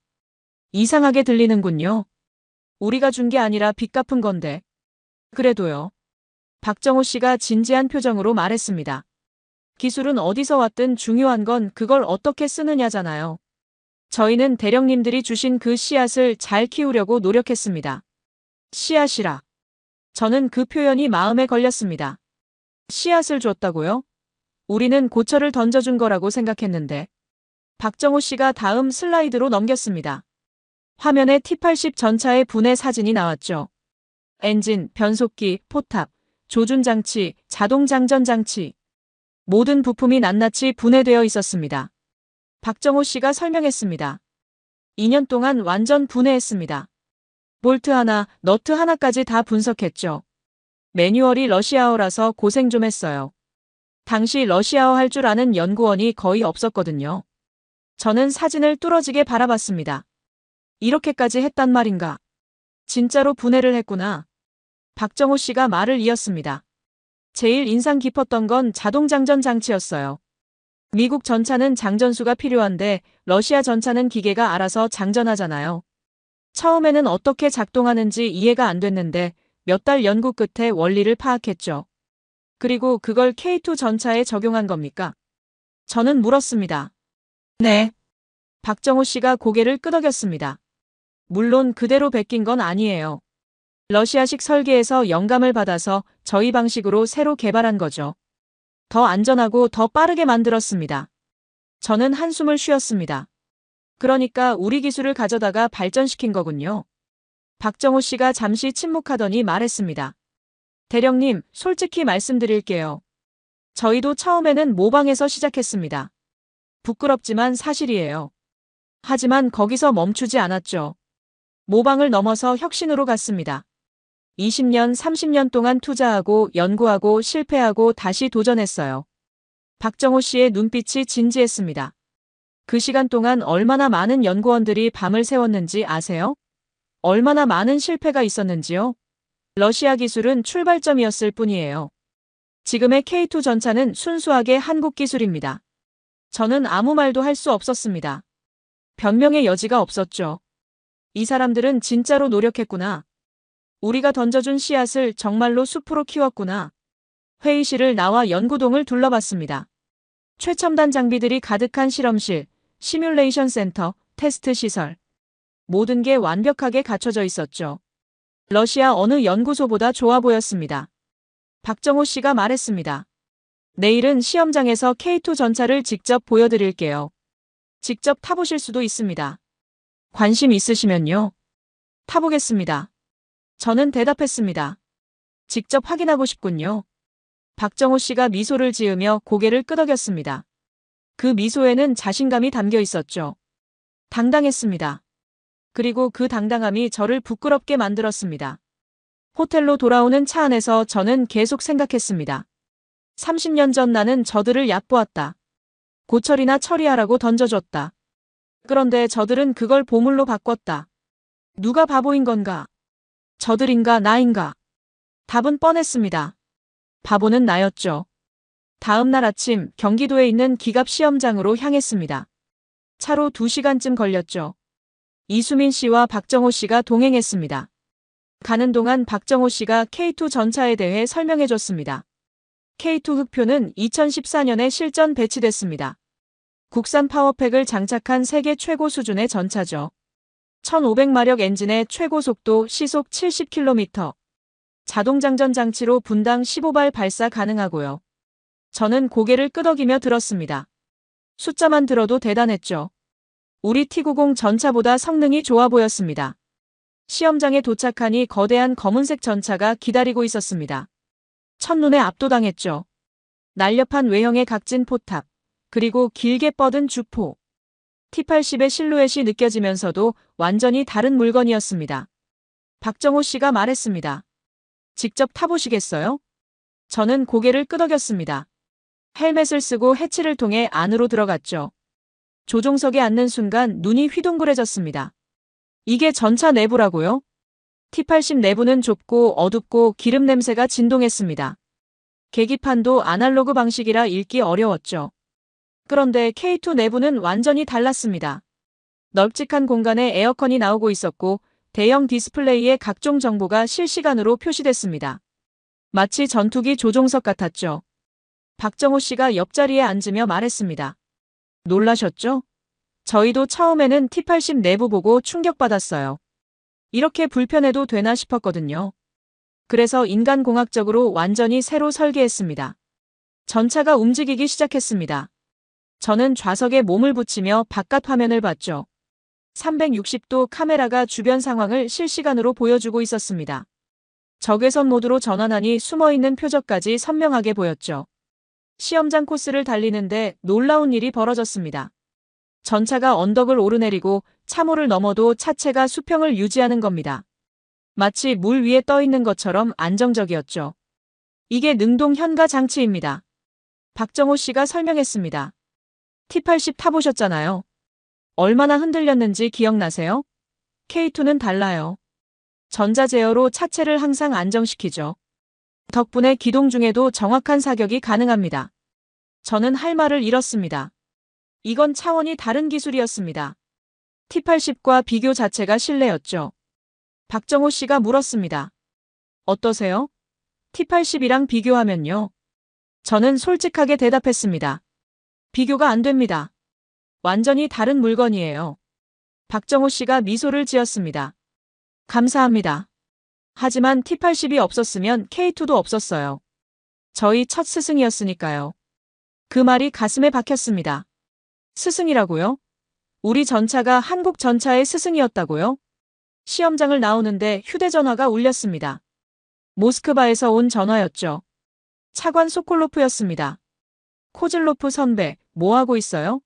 Speaker 2: 이상하게 들리는군요. 우리가 준 게 아니라 빚 갚은 건데. 그래도요. 박정호 씨가 진지한 표정으로 말했습니다. 기술은 어디서 왔든 중요한 건 그걸 어떻게 쓰느냐잖아요. 저희는 대령님들이 주신 그 씨앗을 잘 키우려고 노력했습니다. 씨앗이라. 저는 그 표현이 마음에 걸렸습니다. 씨앗을 줬다고요? 우리는 고철을 던져준 거라고 생각했는데. 박정호 씨가 다음 슬라이드로 넘겼습니다. 화면에 T-80 전차의 분해 사진이 나왔죠. 엔진, 변속기, 포탑, 조준장치, 자동장전장치. 모든 부품이 낱낱이 분해되어 있었습니다. 박정호 씨가 설명했습니다. 2년 동안 완전 분해했습니다. 볼트 하나, 너트 하나까지 다 분석했죠. 매뉴얼이 러시아어라서 고생 좀 했어요. 당시 러시아어 할 줄 아는 연구원이 거의 없었거든요. 저는 사진을 뚫어지게 바라봤습니다. 이렇게까지 했단 말인가? 진짜로 분해를 했구나. 박정호 씨가 말을 이었습니다. 제일 인상 깊었던 건 자동장전 장치였어요. 미국 전차는 장전수가 필요한데 러시아 전차는 기계가 알아서 장전하잖아요. 처음에는 어떻게 작동하는지 이해가 안 됐는데 몇 달 연구 끝에 원리를 파악했죠. 그리고 그걸 K2 전차에 적용한 겁니까? 저는 물었습니다. 네. 박정호 씨가 고개를 끄덕였습니다. 물론 그대로 베낀 건 아니에요. 러시아식 설계에서 영감을 받아서 저희 방식으로 새로 개발한 거죠. 더 안전하고 더 빠르게 만들었습니다. 저는 한숨을 쉬었습니다. 그러니까 우리 기술을 가져다가 발전시킨 거군요. 박정호 씨가 잠시 침묵하더니 말했습니다. 대령님, 솔직히 말씀드릴게요. 저희도 처음에는 모방에서 시작했습니다. 부끄럽지만 사실이에요. 하지만 거기서 멈추지 않았죠. 모방을 넘어서 혁신으로 갔습니다. 20년, 30년 동안 투자하고 연구하고 실패하고 다시 도전했어요. 박정호 씨의 눈빛이 진지했습니다. 그 시간 동안 얼마나 많은 연구원들이 밤을 새웠는지 아세요? 얼마나 많은 실패가 있었는지요? 러시아 기술은 출발점이었을 뿐이에요. 지금의 K2 전차는 순수하게 한국 기술입니다. 저는 아무 말도 할 수 없었습니다. 변명의 여지가 없었죠. 이 사람들은 진짜로 노력했구나. 우리가 던져준 씨앗을 정말로 숲으로 키웠구나. 회의실을 나와 연구동을 둘러봤습니다. 최첨단 장비들이 가득한 실험실, 시뮬레이션 센터, 테스트 시설. 모든 게 완벽하게 갖춰져 있었죠. 러시아 어느 연구소보다 좋아 보였습니다. 박정호 씨가 말했습니다. 내일은 시험장에서 K2 전차를 직접 보여드릴게요. 직접 타보실 수도 있습니다. 관심 있으시면요. 타보겠습니다. 저는 대답했습니다. 직접 확인하고 싶군요. 박정호 씨가 미소를 지으며 고개를 끄덕였습니다. 그 미소에는 자신감이 담겨 있었죠. 당당했습니다. 그리고 그 당당함이 저를 부끄럽게 만들었습니다. 호텔로 돌아오는 차 안에서 저는 계속 생각했습니다. 30년 전 나는 저들을 얕보았다. 고철이나 처리하라고 던져줬다. 그런데 저들은 그걸 보물로 바꿨다. 누가 바보인 건가? 저들인가 나인가? 답은 뻔했습니다. 바보는 나였죠. 다음 날 아침 경기도에 있는 기갑 시험장으로 향했습니다. 차로 2시간쯤 걸렸죠. 이수민 씨와 박정호 씨가 동행했습니다. 가는 동안 박정호 씨가 K2 전차에 대해 설명해줬습니다. K2 흑표는 2014년에 실전 배치됐습니다. 국산 파워팩을 장착한 세계 최고 수준의 전차죠. 1500마력 엔진의 최고 속도 시속 70km. 자동장전 장치로 분당 15발 발사 가능하고요. 저는 고개를 끄덕이며 들었습니다. 숫자만 들어도 대단했죠. 우리 T90 전차보다 성능이 좋아 보였습니다. 시험장에 도착하니 거대한 검은색 전차가 기다리고 있었습니다. 첫눈에 압도당했죠. 날렵한 외형의 각진 포탑, 그리고 길게 뻗은 주포. T80의 실루엣이 느껴지면서도 완전히 다른 물건이었습니다. 박정호 씨가 말했습니다. 직접 타보시겠어요? 저는 고개를 끄덕였습니다. 헬멧을 쓰고 해치를 통해 안으로 들어갔죠. 조종석에 앉는 순간 눈이 휘둥그레졌습니다. 이게 전차 내부라고요? T80 내부는 좁고 어둡고 기름 냄새가 진동했습니다. 계기판도 아날로그 방식이라 읽기 어려웠죠. 그런데 K2 내부는 완전히 달랐습니다. 널찍한 공간에 에어컨이 나오고 있었고 대형 디스플레이에 각종 정보가 실시간으로 표시됐습니다. 마치 전투기 조종석 같았죠. 박정호 씨가 옆자리에 앉으며 말했습니다. 놀라셨죠? 저희도 처음에는 T80 내부 보고 충격받았어요. 이렇게 불편해도 되나 싶었거든요. 그래서 인간공학적으로 완전히 새로 설계했습니다. 전차가 움직이기 시작했습니다. 저는 좌석에 몸을 붙이며 바깥 화면을 봤죠. 360도 카메라가 주변 상황을 실시간으로 보여주고 있었습니다. 적외선 모드로 전환하니 숨어있는 표적까지 선명하게 보였죠. 시험장 코스를 달리는데 놀라운 일이 벌어졌습니다. 전차가 언덕을 오르내리고 참호를 넘어도 차체가 수평을 유지하는 겁니다. 마치 물 위에 떠 있는 것처럼 안정적이었죠. 이게 능동 현가 장치입니다. 박정호 씨가 설명했습니다. T80 타보셨잖아요. 얼마나 흔들렸는지 기억나세요? K2는 달라요. 전자제어로 차체를 항상 안정시키죠. 덕분에 기동 중에도 정확한 사격이 가능합니다. 저는 할 말을 잃었습니다. 이건 차원이 다른 기술이었습니다. T80과 비교 자체가 실내였죠. 박정호 씨가 물었습니다. 어떠세요? T80이랑 비교하면요. 저는 솔직하게 대답했습니다. 비교가 안 됩니다. 완전히 다른 물건이에요. 박정호 씨가 미소를 지었습니다. 감사합니다. 하지만 T80이 없었으면 K2도 없었어요. 저희 첫 스승이었으니까요. 그 말이 가슴에 박혔습니다. 스승이라고요? 우리 전차가 한국 전차의 스승이었다고요? 시험장을 나오는데 휴대전화가 울렸습니다. 모스크바에서 온 전화였죠. 차관 소콜로프였습니다. 코즐로프 선배, 뭐 하고 있어요?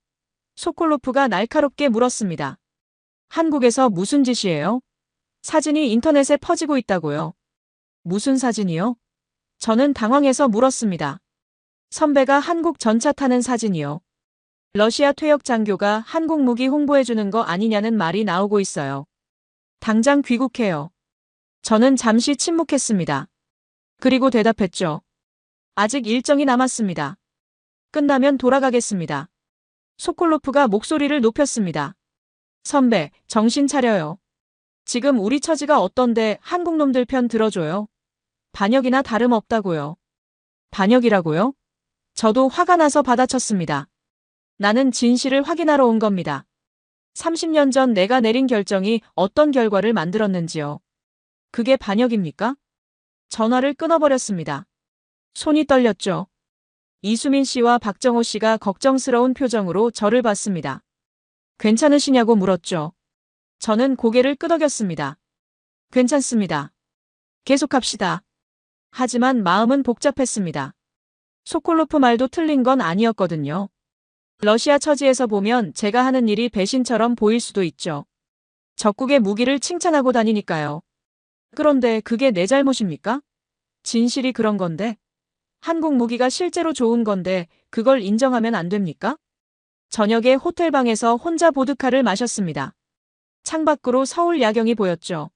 Speaker 2: 소콜로프가 날카롭게 물었습니다. 한국에서 무슨 짓이에요? 사진이 인터넷에 퍼지고 있다고요. 무슨 사진이요? 저는 당황해서 물었습니다. 선배가 한국 전차 타는 사진이요. 러시아 퇴역 장교가 한국 무기 홍보해주는 거 아니냐는 말이 나오고 있어요. 당장 귀국해요. 저는 잠시 침묵했습니다. 그리고 대답했죠. 아직 일정이 남았습니다. 끝나면 돌아가겠습니다. 소콜로프가 목소리를 높였습니다. 선배, 정신 차려요. 지금 우리 처지가 어떤데 한국 놈들 편 들어줘요. 반역이나 다름없다고요. 반역이라고요? 저도 화가 나서 받아쳤습니다. 나는 진실을 확인하러 온 겁니다. 30년 전 내가 내린 결정이 어떤 결과를 만들었는지요. 그게 반역입니까? 전화를 끊어버렸습니다. 손이 떨렸죠. 이수민 씨와 박정호 씨가 걱정스러운 표정으로 저를 봤습니다. 괜찮으시냐고 물었죠. 저는 고개를 끄덕였습니다. 괜찮습니다. 계속합시다. 하지만 마음은 복잡했습니다. 소콜로프 말도 틀린 건 아니었거든요. 러시아 처지에서 보면 제가 하는 일이 배신처럼 보일 수도 있죠. 적국의 무기를 칭찬하고 다니니까요. 그런데 그게 내 잘못입니까? 진실이 그런 건데. 한국 무기가 실제로 좋은 건데 그걸 인정하면 안 됩니까? 저녁에 호텔방에서 혼자 보드카를 마셨습니다. 창밖으로 서울 야경이 보였죠.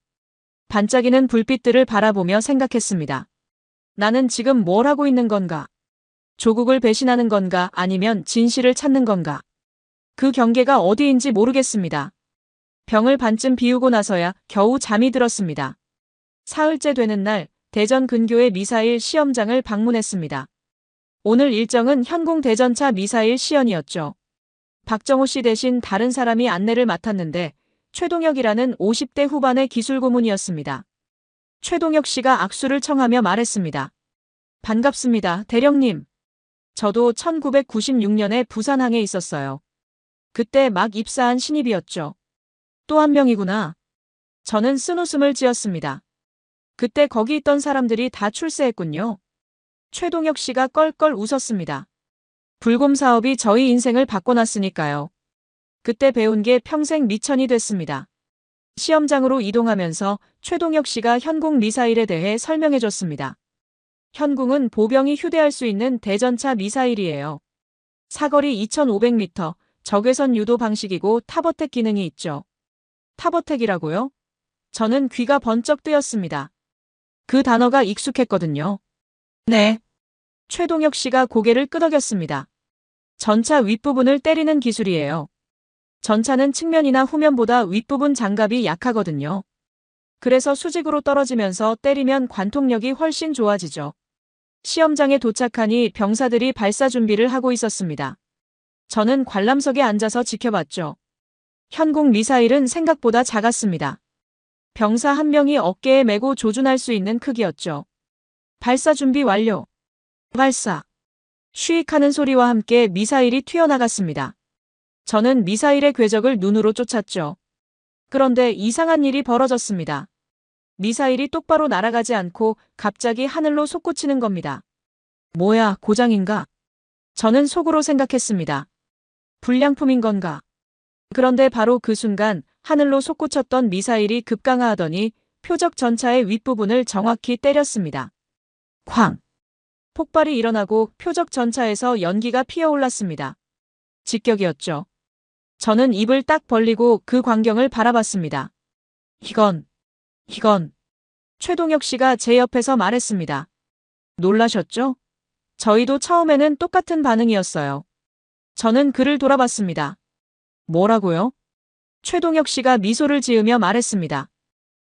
Speaker 2: 반짝이는 불빛들을 바라보며 생각했습니다. 나는 지금 뭘 하고 있는 건가? 조국을 배신하는 건가 아니면 진실을 찾는 건가? 그 경계가 어디인지 모르겠습니다. 병을 반쯤 비우고 나서야 겨우 잠이 들었습니다. 사흘째 되는 날 대전 근교의 미사일 시험장을 방문했습니다. 오늘 일정은 현궁 대전차 미사일 시연이었죠. 박정호 씨 대신 다른 사람이 안내를 맡았는데 최동혁이라는 50대 후반의 기술고문이었습니다. 최동혁 씨가 악수를 청하며 말했습니다. 반갑습니다, 대령님. 저도 1996년에 부산항에 있었어요. 그때 막 입사한 신입이었죠. 또 한 명이구나. 저는 쓴웃음을 지었습니다. 그때 거기 있던 사람들이 다 출세했군요. 최동혁 씨가 껄껄 웃었습니다. 불곰 사업이 저희 인생을 바꿔놨으니까요. 그때 배운 게 평생 미천이 됐습니다. 시험장으로 이동하면서 최동혁 씨가 현궁 미사일에 대해 설명해줬습니다. 현궁은 보병이 휴대할 수 있는 대전차 미사일이에요. 사거리 2500m, 적외선 유도 방식이고 탑어택 기능이 있죠. 탑어택이라고요? 저는 귀가 번쩍 뜨였습니다. 그 단어가 익숙했거든요. 네. 최동혁 씨가 고개를 끄덕였습니다. 전차 윗부분을 때리는 기술이에요. 전차는 측면이나 후면보다 윗부분 장갑이 약하거든요. 그래서 수직으로 떨어지면서 때리면 관통력이 훨씬 좋아지죠. 시험장에 도착하니 병사들이 발사 준비를 하고 있었습니다. 저는 관람석에 앉아서 지켜봤죠. 현궁 미사일은 생각보다 작았습니다. 병사 한 명이 어깨에 메고 조준할 수 있는 크기였죠. 발사 준비 완료. 발사. 쉬익하는 소리와 함께 미사일이 튀어나갔습니다. 저는 미사일의 궤적을 눈으로 쫓았죠. 그런데 이상한 일이 벌어졌습니다. 미사일이 똑바로 날아가지 않고 갑자기 하늘로 솟구치는 겁니다. 뭐야, 고장인가? 저는 속으로 생각했습니다. 불량품인 건가? 그런데 바로 그 순간 하늘로 솟구쳤던 미사일이 급강하하더니 표적 전차의 윗부분을 정확히 때렸습니다. 쾅! 폭발이 일어나고 표적 전차에서 연기가 피어올랐습니다. 직격이었죠. 저는 입을 딱 벌리고 그 광경을 바라봤습니다. 이건. 최동혁 씨가 제 옆에서 말했습니다. 놀라셨죠? 저희도 처음에는 똑같은 반응이었어요. 저는 그를 돌아봤습니다. 뭐라고요? 최동혁 씨가 미소를 지으며 말했습니다.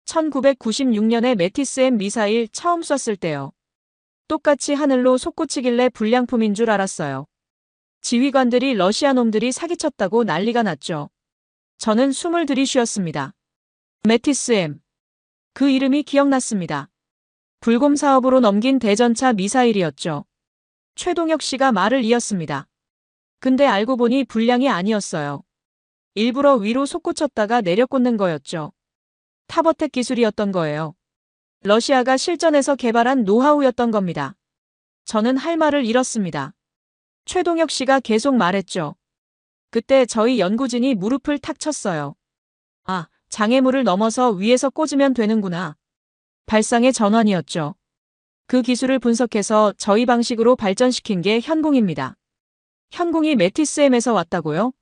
Speaker 2: 1996년에 메티스-M 미사일 처음 쐈을 때요. 똑같이 하늘로 솟구치길래 불량품인 줄 알았어요. 지휘관들이 러시아 놈들이 사기쳤다고 난리가 났죠. 저는 숨을 들이쉬었습니다. 메티스-M. 그 이름이 기억났습니다. 불곰 사업으로 넘긴 대전차 미사일이었죠. 최동혁 씨가 말을 이었습니다. 근데 알고 보니 불량이 아니었어요. 일부러 위로 솟구쳤다가 내려꽂는 거였죠. 탑어택 기술이었던 거예요. 러시아가 실전에서 개발한 노하우였던 겁니다. 저는 할 말을 잃었습니다. 최동혁 씨가 계속 말했죠. 그때 저희 연구진이 무릎을 탁 쳤어요. 아, 장애물을 넘어서 위에서 꽂으면 되는구나. 발상의 전환이었죠. 그 기술을 분석해서 저희 방식으로 발전시킨 게 현궁입니다. 현궁이 메티스-M에서 왔다고요?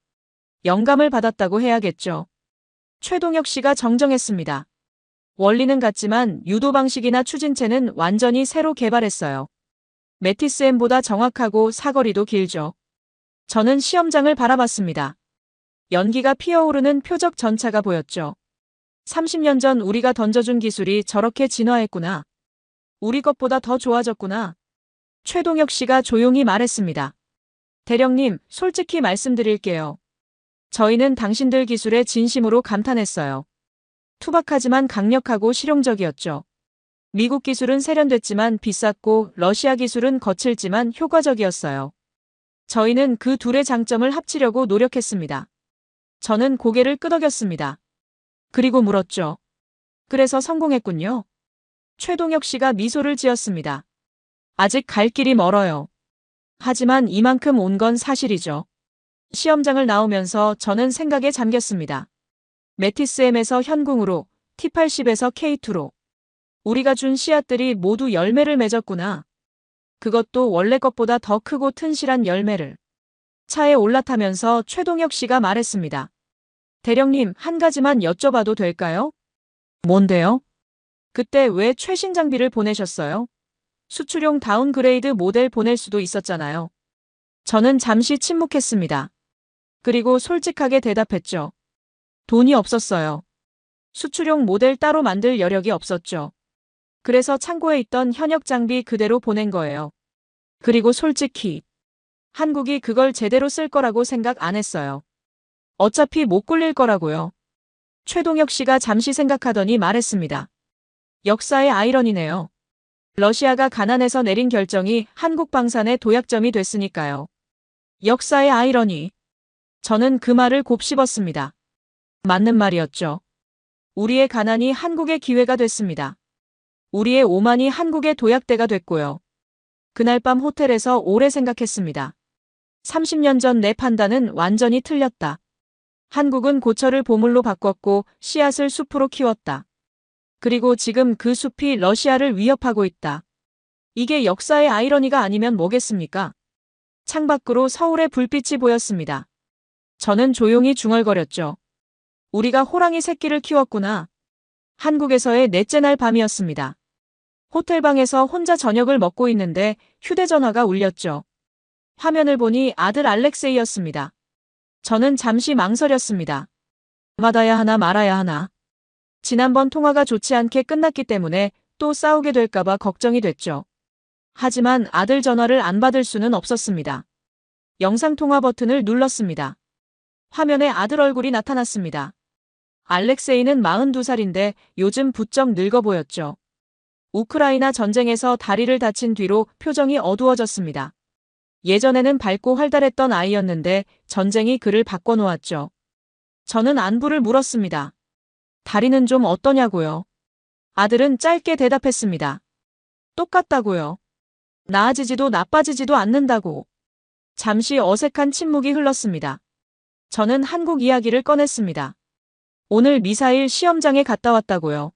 Speaker 2: 영감을 받았다고 해야겠죠. 최동혁 씨가 정정했습니다. 원리는 같지만 유도 방식이나 추진체는 완전히 새로 개발했어요. 메티스-M보다 정확하고 사거리도 길죠. 저는 시험장을 바라봤습니다. 연기가 피어오르는 표적 전차가 보였죠. 30년 전 우리가 던져준 기술이 저렇게 진화했구나. 우리 것보다 더 좋아졌구나. 최동혁 씨가 조용히 말했습니다. 대령님, 솔직히 말씀드릴게요. 저희는 당신들 기술에 진심으로 감탄했어요. 투박하지만 강력하고 실용적이었죠. 미국 기술은 세련됐지만 비쌌고 러시아 기술은 거칠지만 효과적이었어요. 저희는 그 둘의 장점을 합치려고 노력했습니다. 저는 고개를 끄덕였습니다. 그리고 물었죠. 그래서 성공했군요. 최동혁 씨가 미소를 지었습니다. 아직 갈 길이 멀어요. 하지만 이만큼 온 건 사실이죠. 시험장을 나오면서 저는 생각에 잠겼습니다. 메티스-M에서 현궁으로, T-80에서 K2로. 우리가 준 씨앗들이 모두 열매를 맺었구나. 그것도 원래 것보다 더 크고 튼실한 열매를. 차에 올라타면서 최동혁 씨가 말했습니다. 대령님, 한 가지만 여쭤봐도 될까요? 뭔데요? 그때 왜 최신 장비를 보내셨어요? 수출용 다운그레이드 모델 보낼 수도 있었잖아요. 저는 잠시 침묵했습니다. 그리고 솔직하게 대답했죠. 돈이 없었어요. 수출용 모델 따로 만들 여력이 없었죠. 그래서 창고에 있던 현역 장비 그대로 보낸 거예요. 그리고 솔직히 한국이 그걸 제대로 쓸 거라고 생각 안 했어요. 어차피 못 굴릴 거라고요. 최동혁 씨가 잠시 생각하더니 말했습니다. 역사의 아이러니네요. 러시아가 가난해서 내린 결정이 한국 방산의 도약점이 됐으니까요. 역사의 아이러니. 저는 그 말을 곱씹었습니다. 맞는 말이었죠. 우리의 가난이 한국의 기회가 됐습니다. 우리의 오만이 한국의 도약대가 됐고요. 그날 밤 호텔에서 오래 생각했습니다. 30년 전 내 판단은 완전히 틀렸다. 한국은 고철을 보물로 바꿨고 씨앗을 숲으로 키웠다. 그리고 지금 그 숲이 러시아를 위협하고 있다. 이게 역사의 아이러니가 아니면 뭐겠습니까? 창밖으로 서울의 불빛이 보였습니다. 저는 조용히 중얼거렸죠. 우리가 호랑이 새끼를 키웠구나. 한국에서의 넷째 날 밤이었습니다. 호텔방에서 혼자 저녁을 먹고 있는데 휴대전화가 울렸죠. 화면을 보니 아들 알렉세이였습니다. 저는 잠시 망설였습니다. 받아야 하나 말아야 하나. 지난번 통화가 좋지 않게 끝났기 때문에 또 싸우게 될까봐 걱정이 됐죠. 하지만 아들 전화를 안 받을 수는 없었습니다. 영상통화 버튼을 눌렀습니다. 화면에 아들 얼굴이 나타났습니다. 알렉세이는 42살인데 요즘 부쩍 늙어 보였죠. 우크라이나 전쟁에서 다리를 다친 뒤로 표정이 어두워졌습니다. 예전에는 밝고 활달했던 아이였는데 전쟁이 그를 바꿔놓았죠. 저는 안부를 물었습니다. 다리는 좀 어떠냐고요? 아들은 짧게 대답했습니다. 똑같다고요. 나아지지도 나빠지지도 않는다고. 잠시 어색한 침묵이 흘렀습니다. 저는 한국 이야기를 꺼냈습니다. 오늘 미사일 시험장에 갔다 왔다고요.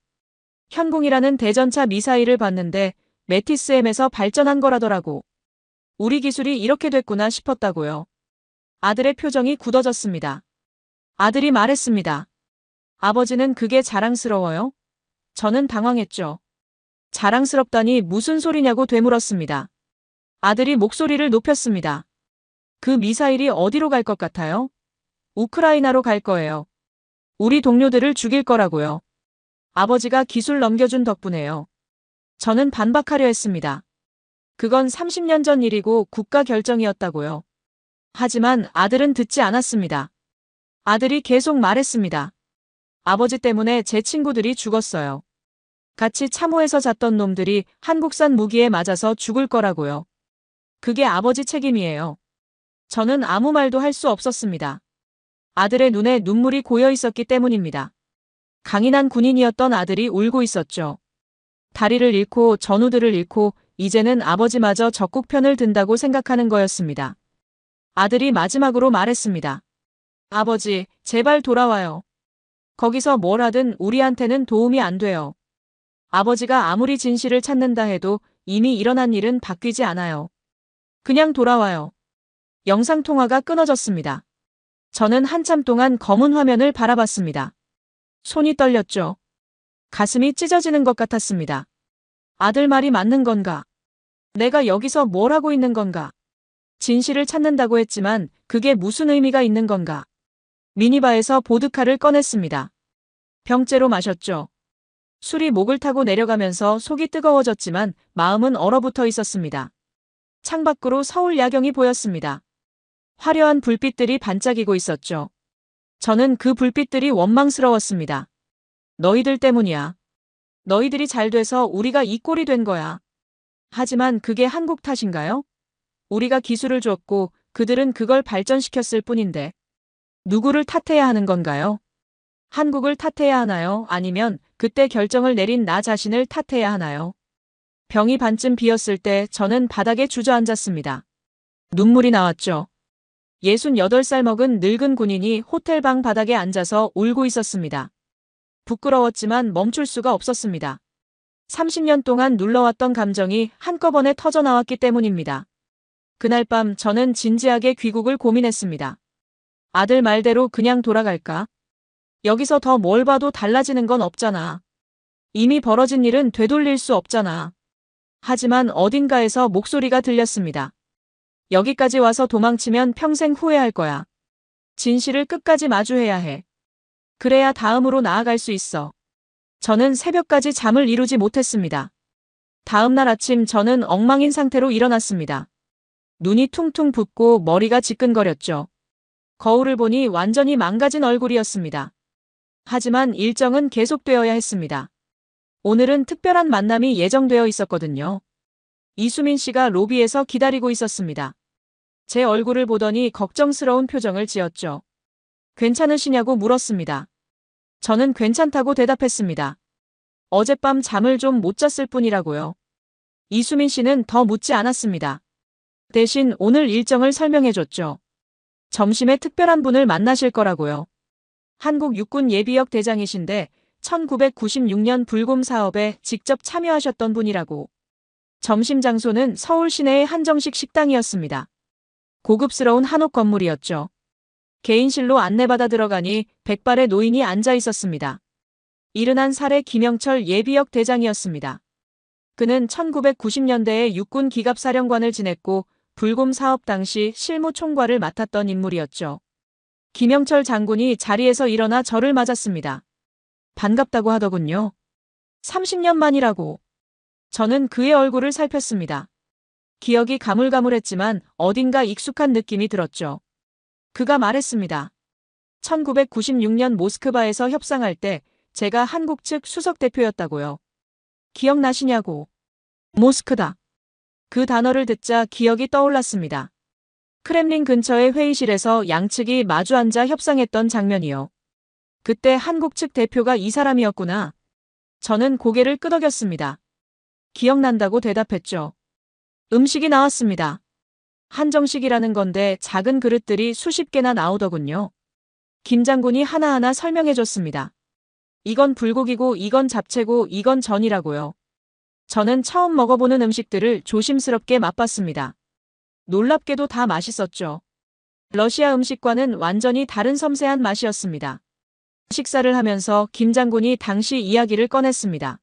Speaker 2: 현궁이라는 대전차 미사일을 봤는데 메티스M에서 발전한 거라더라고. 우리 기술이 이렇게 됐구나 싶었다고요. 아들의 표정이 굳어졌습니다. 아들이 말했습니다. 아버지는 그게 자랑스러워요? 저는 당황했죠. 자랑스럽다니 무슨 소리냐고 되물었습니다. 아들이 목소리를 높였습니다. 그 미사일이 어디로 갈 것 같아요? 우크라이나로 갈 거예요. 우리 동료들을 죽일 거라고요. 아버지가 기술 넘겨준 덕분에요. 저는 반박하려 했습니다. 그건 30년 전 일이고 국가 결정이었다고요. 하지만 아들은 듣지 않았습니다. 아들이 계속 말했습니다. 아버지 때문에 제 친구들이 죽었어요. 같이 참호에서 잤던 놈들이 한국산 무기에 맞아서 죽을 거라고요. 그게 아버지 책임이에요. 저는 아무 말도 할 수 없었습니다. 아들의 눈에 눈물이 고여 있었기 때문입니다. 강인한 군인이었던 아들이 울고 있었죠. 다리를 잃고 전우들을 잃고 이제는 아버지마저 적국 편을 든다고 생각하는 거였습니다. 아들이 마지막으로 말했습니다. 아버지, 제발 돌아와요. 거기서 뭘 하든 우리한테는 도움이 안 돼요. 아버지가 아무리 진실을 찾는다 해도 이미 일어난 일은 바뀌지 않아요. 그냥 돌아와요. 영상통화가 끊어졌습니다. 저는 한참 동안 검은 화면을 바라봤습니다. 손이 떨렸죠. 가슴이 찢어지는 것 같았습니다. 아들 말이 맞는 건가? 내가 여기서 뭘 하고 있는 건가? 진실을 찾는다고 했지만 그게 무슨 의미가 있는 건가? 미니바에서 보드카를 꺼냈습니다. 병째로 마셨죠. 술이 목을 타고 내려가면서 속이 뜨거워졌지만 마음은 얼어붙어 있었습니다. 창밖으로 서울 야경이 보였습니다. 화려한 불빛들이 반짝이고 있었죠. 저는 그 불빛들이 원망스러웠습니다. 너희들 때문이야. 너희들이 잘 돼서 우리가 이 꼴이 된 거야. 하지만 그게 한국 탓인가요? 우리가 기술을 줬고 그들은 그걸 발전시켰을 뿐인데 누구를 탓해야 하는 건가요? 한국을 탓해야 하나요? 아니면 그때 결정을 내린 나 자신을 탓해야 하나요? 병이 반쯤 비었을 때 저는 바닥에 주저앉았습니다. 눈물이 나왔죠. 68살 먹은 늙은 군인이 호텔방 바닥에 앉아서 울고 있었습니다. 부끄러웠지만 멈출 수가 없었습니다. 30년 동안 눌러왔던 감정이 한꺼번에 터져나왔기 때문입니다. 그날 밤 저는 진지하게 귀국을 고민했습니다. 아들 말대로 그냥 돌아갈까? 여기서 더 뭘 봐도 달라지는 건 없잖아. 이미 벌어진 일은 되돌릴 수 없잖아. 하지만 어딘가에서 목소리가 들렸습니다. 여기까지 와서 도망치면 평생 후회할 거야. 진실을 끝까지 마주해야 해. 그래야 다음으로 나아갈 수 있어. 저는 새벽까지 잠을 이루지 못했습니다. 다음 날 아침 저는 엉망인 상태로 일어났습니다. 눈이 퉁퉁 붓고 머리가 지끈거렸죠. 거울을 보니 완전히 망가진 얼굴이었습니다. 하지만 일정은 계속되어야 했습니다. 오늘은 특별한 만남이 예정되어 있었거든요. 이수민 씨가 로비에서 기다리고 있었습니다. 제 얼굴을 보더니 걱정스러운 표정을 지었죠. 괜찮으시냐고 물었습니다. 저는 괜찮다고 대답했습니다. 어젯밤 잠을 좀 못 잤을 뿐이라고요. 이수민 씨는 더 묻지 않았습니다. 대신 오늘 일정을 설명해줬죠. 점심에 특별한 분을 만나실 거라고요. 한국 육군 예비역 대장이신데 1996년 불곰 사업에 직접 참여하셨던 분이라고. 점심 장소는 서울 시내의 한정식 식당이었습니다. 고급스러운 한옥 건물이었죠. 개인실로 안내받아 들어가니 백발의 노인이 앉아 있었습니다. 71살의 김영철 예비역 대장이었습니다. 그는 1990년대에 육군 기갑사령관을 지냈고 불곰 사업 당시 실무 총괄을 맡았던 인물이었죠. 김영철 장군이 자리에서 일어나 저를 맞았습니다. 반갑다고 하더군요. 30년 만이라고. 저는 그의 얼굴을 살폈습니다. 기억이 가물가물했지만 어딘가 익숙한 느낌이 들었죠. 그가 말했습니다. 1996년 모스크바에서 협상할 때 제가 한국 측 수석 대표였다고요. 기억나시냐고. 모스크다. 그 단어를 듣자 기억이 떠올랐습니다. 크렘린 근처의 회의실에서 양측이 마주 앉아 협상했던 장면이요. 그때 한국 측 대표가 이 사람이었구나. 저는 고개를 끄덕였습니다. 기억난다고 대답했죠. 음식이 나왔습니다. 한정식이라는 건데 작은 그릇들이 수십 개나 나오더군요. 김 장군이 하나하나 설명해줬습니다. 이건 불고기고 이건 잡채고 이건 전이라고요. 저는 처음 먹어보는 음식들을 조심스럽게 맛봤습니다. 놀랍게도 다 맛있었죠. 러시아 음식과는 완전히 다른 섬세한 맛이었습니다. 식사를 하면서 김 장군이 당시 이야기를 꺼냈습니다.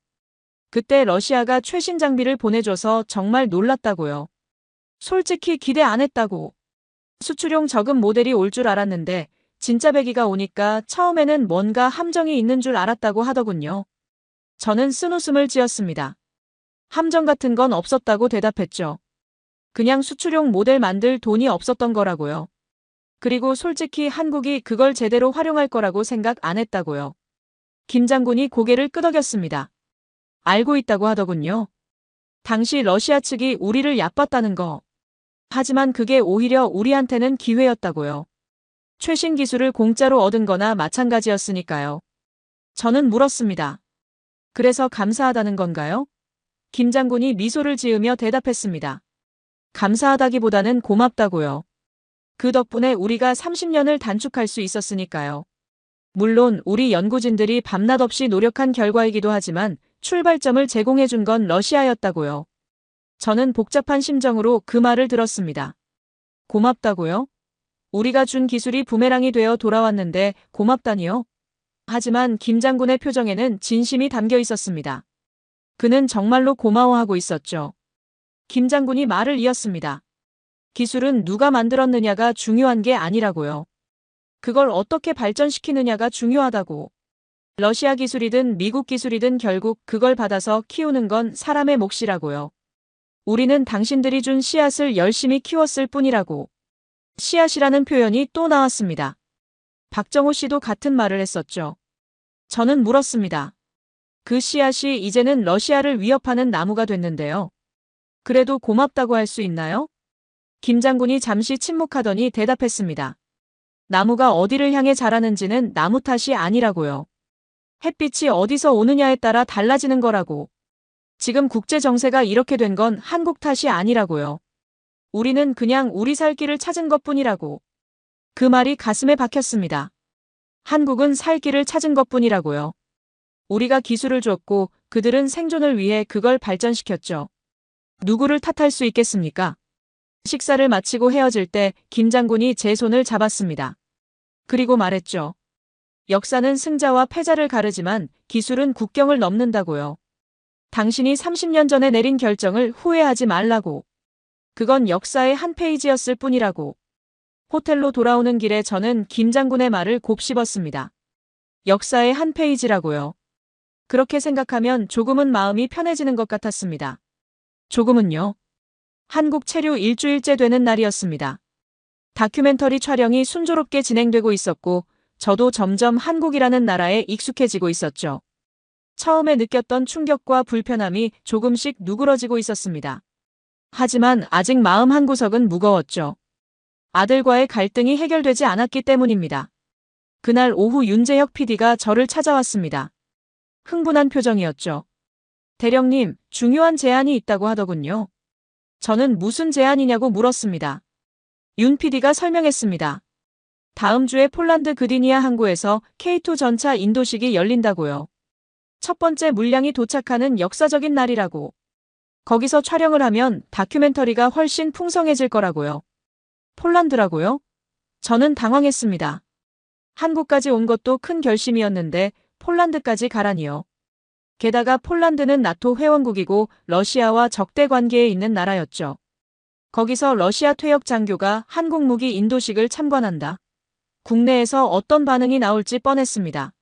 Speaker 2: 그때 러시아가 최신 장비를 보내줘서 정말 놀랐다고요. 솔직히 기대 안 했다고. 수출용 저급 모델이 올 줄 알았는데 진짜 배기가 오니까 처음에는 뭔가 함정이 있는 줄 알았다고 하더군요. 저는 쓴웃음을 지었습니다. 함정 같은 건 없었다고 대답했죠. 그냥 수출용 모델 만들 돈이 없었던 거라고요. 그리고 솔직히 한국이 그걸 제대로 활용할 거라고 생각 안 했다고요. 김 장군이 고개를 끄덕였습니다. 알고 있다고 하더군요. 당시 러시아 측이 우리를 얕봤다는 거. 하지만 그게 오히려 우리한테는 기회였다고요. 최신 기술을 공짜로 얻은 거나 마찬가지였으니까요. 저는 물었습니다. 그래서 감사하다는 건가요? 김 장군이 미소를 지으며 대답했습니다. 감사하다기보다는 고맙다고요. 그 덕분에 우리가 30년을 단축할 수 있었으니까요. 물론 우리 연구진들이 밤낮 없이 노력한 결과이기도 하지만 출발점을 제공해 준 건 러시아였다고요. 저는 복잡한 심정으로 그 말을 들었습니다. 고맙다고요? 우리가 준 기술이 부메랑이 되어 돌아왔는데 고맙다니요? 하지만 김 장군의 표정에는 진심이 담겨 있었습니다. 그는 정말로 고마워하고 있었죠. 김 장군이 말을 이었습니다. 기술은 누가 만들었느냐가 중요한 게 아니라고요. 그걸 어떻게 발전시키느냐가 중요하다고. 러시아 기술이든 미국 기술이든 결국 그걸 받아서 키우는 건 사람의 몫이라고요. 우리는 당신들이 준 씨앗을 열심히 키웠을 뿐이라고. 씨앗이라는 표현이 또 나왔습니다. 박정호 씨도 같은 말을 했었죠. 저는 물었습니다. 그 씨앗이 이제는 러시아를 위협하는 나무가 됐는데요. 그래도 고맙다고 할 수 있나요? 김 장군이 잠시 침묵하더니 대답했습니다. 나무가 어디를 향해 자라는지는 나무 탓이 아니라고요. 햇빛이 어디서 오느냐에 따라 달라지는 거라고. 지금 국제 정세가 이렇게 된 건 한국 탓이 아니라고요. 우리는 그냥 우리 살 길을 찾은 것뿐이라고. 그 말이 가슴에 박혔습니다. 한국은 살 길을 찾은 것뿐이라고요. 우리가 기술을 줬고 그들은 생존을 위해 그걸 발전시켰죠. 누구를 탓할 수 있겠습니까? 식사를 마치고 헤어질 때 김 장군이 제 손을 잡았습니다. 그리고 말했죠. 역사는 승자와 패자를 가르지만 기술은 국경을 넘는다고요. 당신이 30년 전에 내린 결정을 후회하지 말라고. 그건 역사의 한 페이지였을 뿐이라고. 호텔로 돌아오는 길에 저는 김 장군의 말을 곱씹었습니다. 역사의 한 페이지라고요. 그렇게 생각하면 조금은 마음이 편해지는 것 같았습니다. 조금은요. 한국 체류 일주일째 되는 날이었습니다. 다큐멘터리 촬영이 순조롭게 진행되고 있었고 저도 점점 한국이라는 나라에 익숙해지고 있었죠. 처음에 느꼈던 충격과 불편함이 조금씩 누그러지고 있었습니다. 하지만 아직 마음 한구석은 무거웠죠. 아들과의 갈등이 해결되지 않았기 때문입니다. 그날 오후 윤재혁 PD가 저를 찾아왔습니다. 흥분한 표정이었죠. 대령님, 중요한 제안이 있다고 하더군요. 저는 무슨 제안이냐고 물었습니다. 윤 PD가 설명했습니다. 다음 주에 폴란드 그디니아 항구에서 K2 전차 인도식이 열린다고요. 첫 번째 물량이 도착하는 역사적인 날이라고. 거기서 촬영을 하면 다큐멘터리가 훨씬 풍성해질 거라고요. 폴란드라고요? 저는 당황했습니다. 한국까지 온 것도 큰 결심이었는데 폴란드까지 가라니요. 게다가 폴란드는 나토 회원국이고 러시아와 적대 관계에 있는 나라였죠. 거기서 러시아 퇴역 장교가 한국 무기 인도식을 참관한다. 국내에서 어떤 반응이 나올지 뻔했습니다.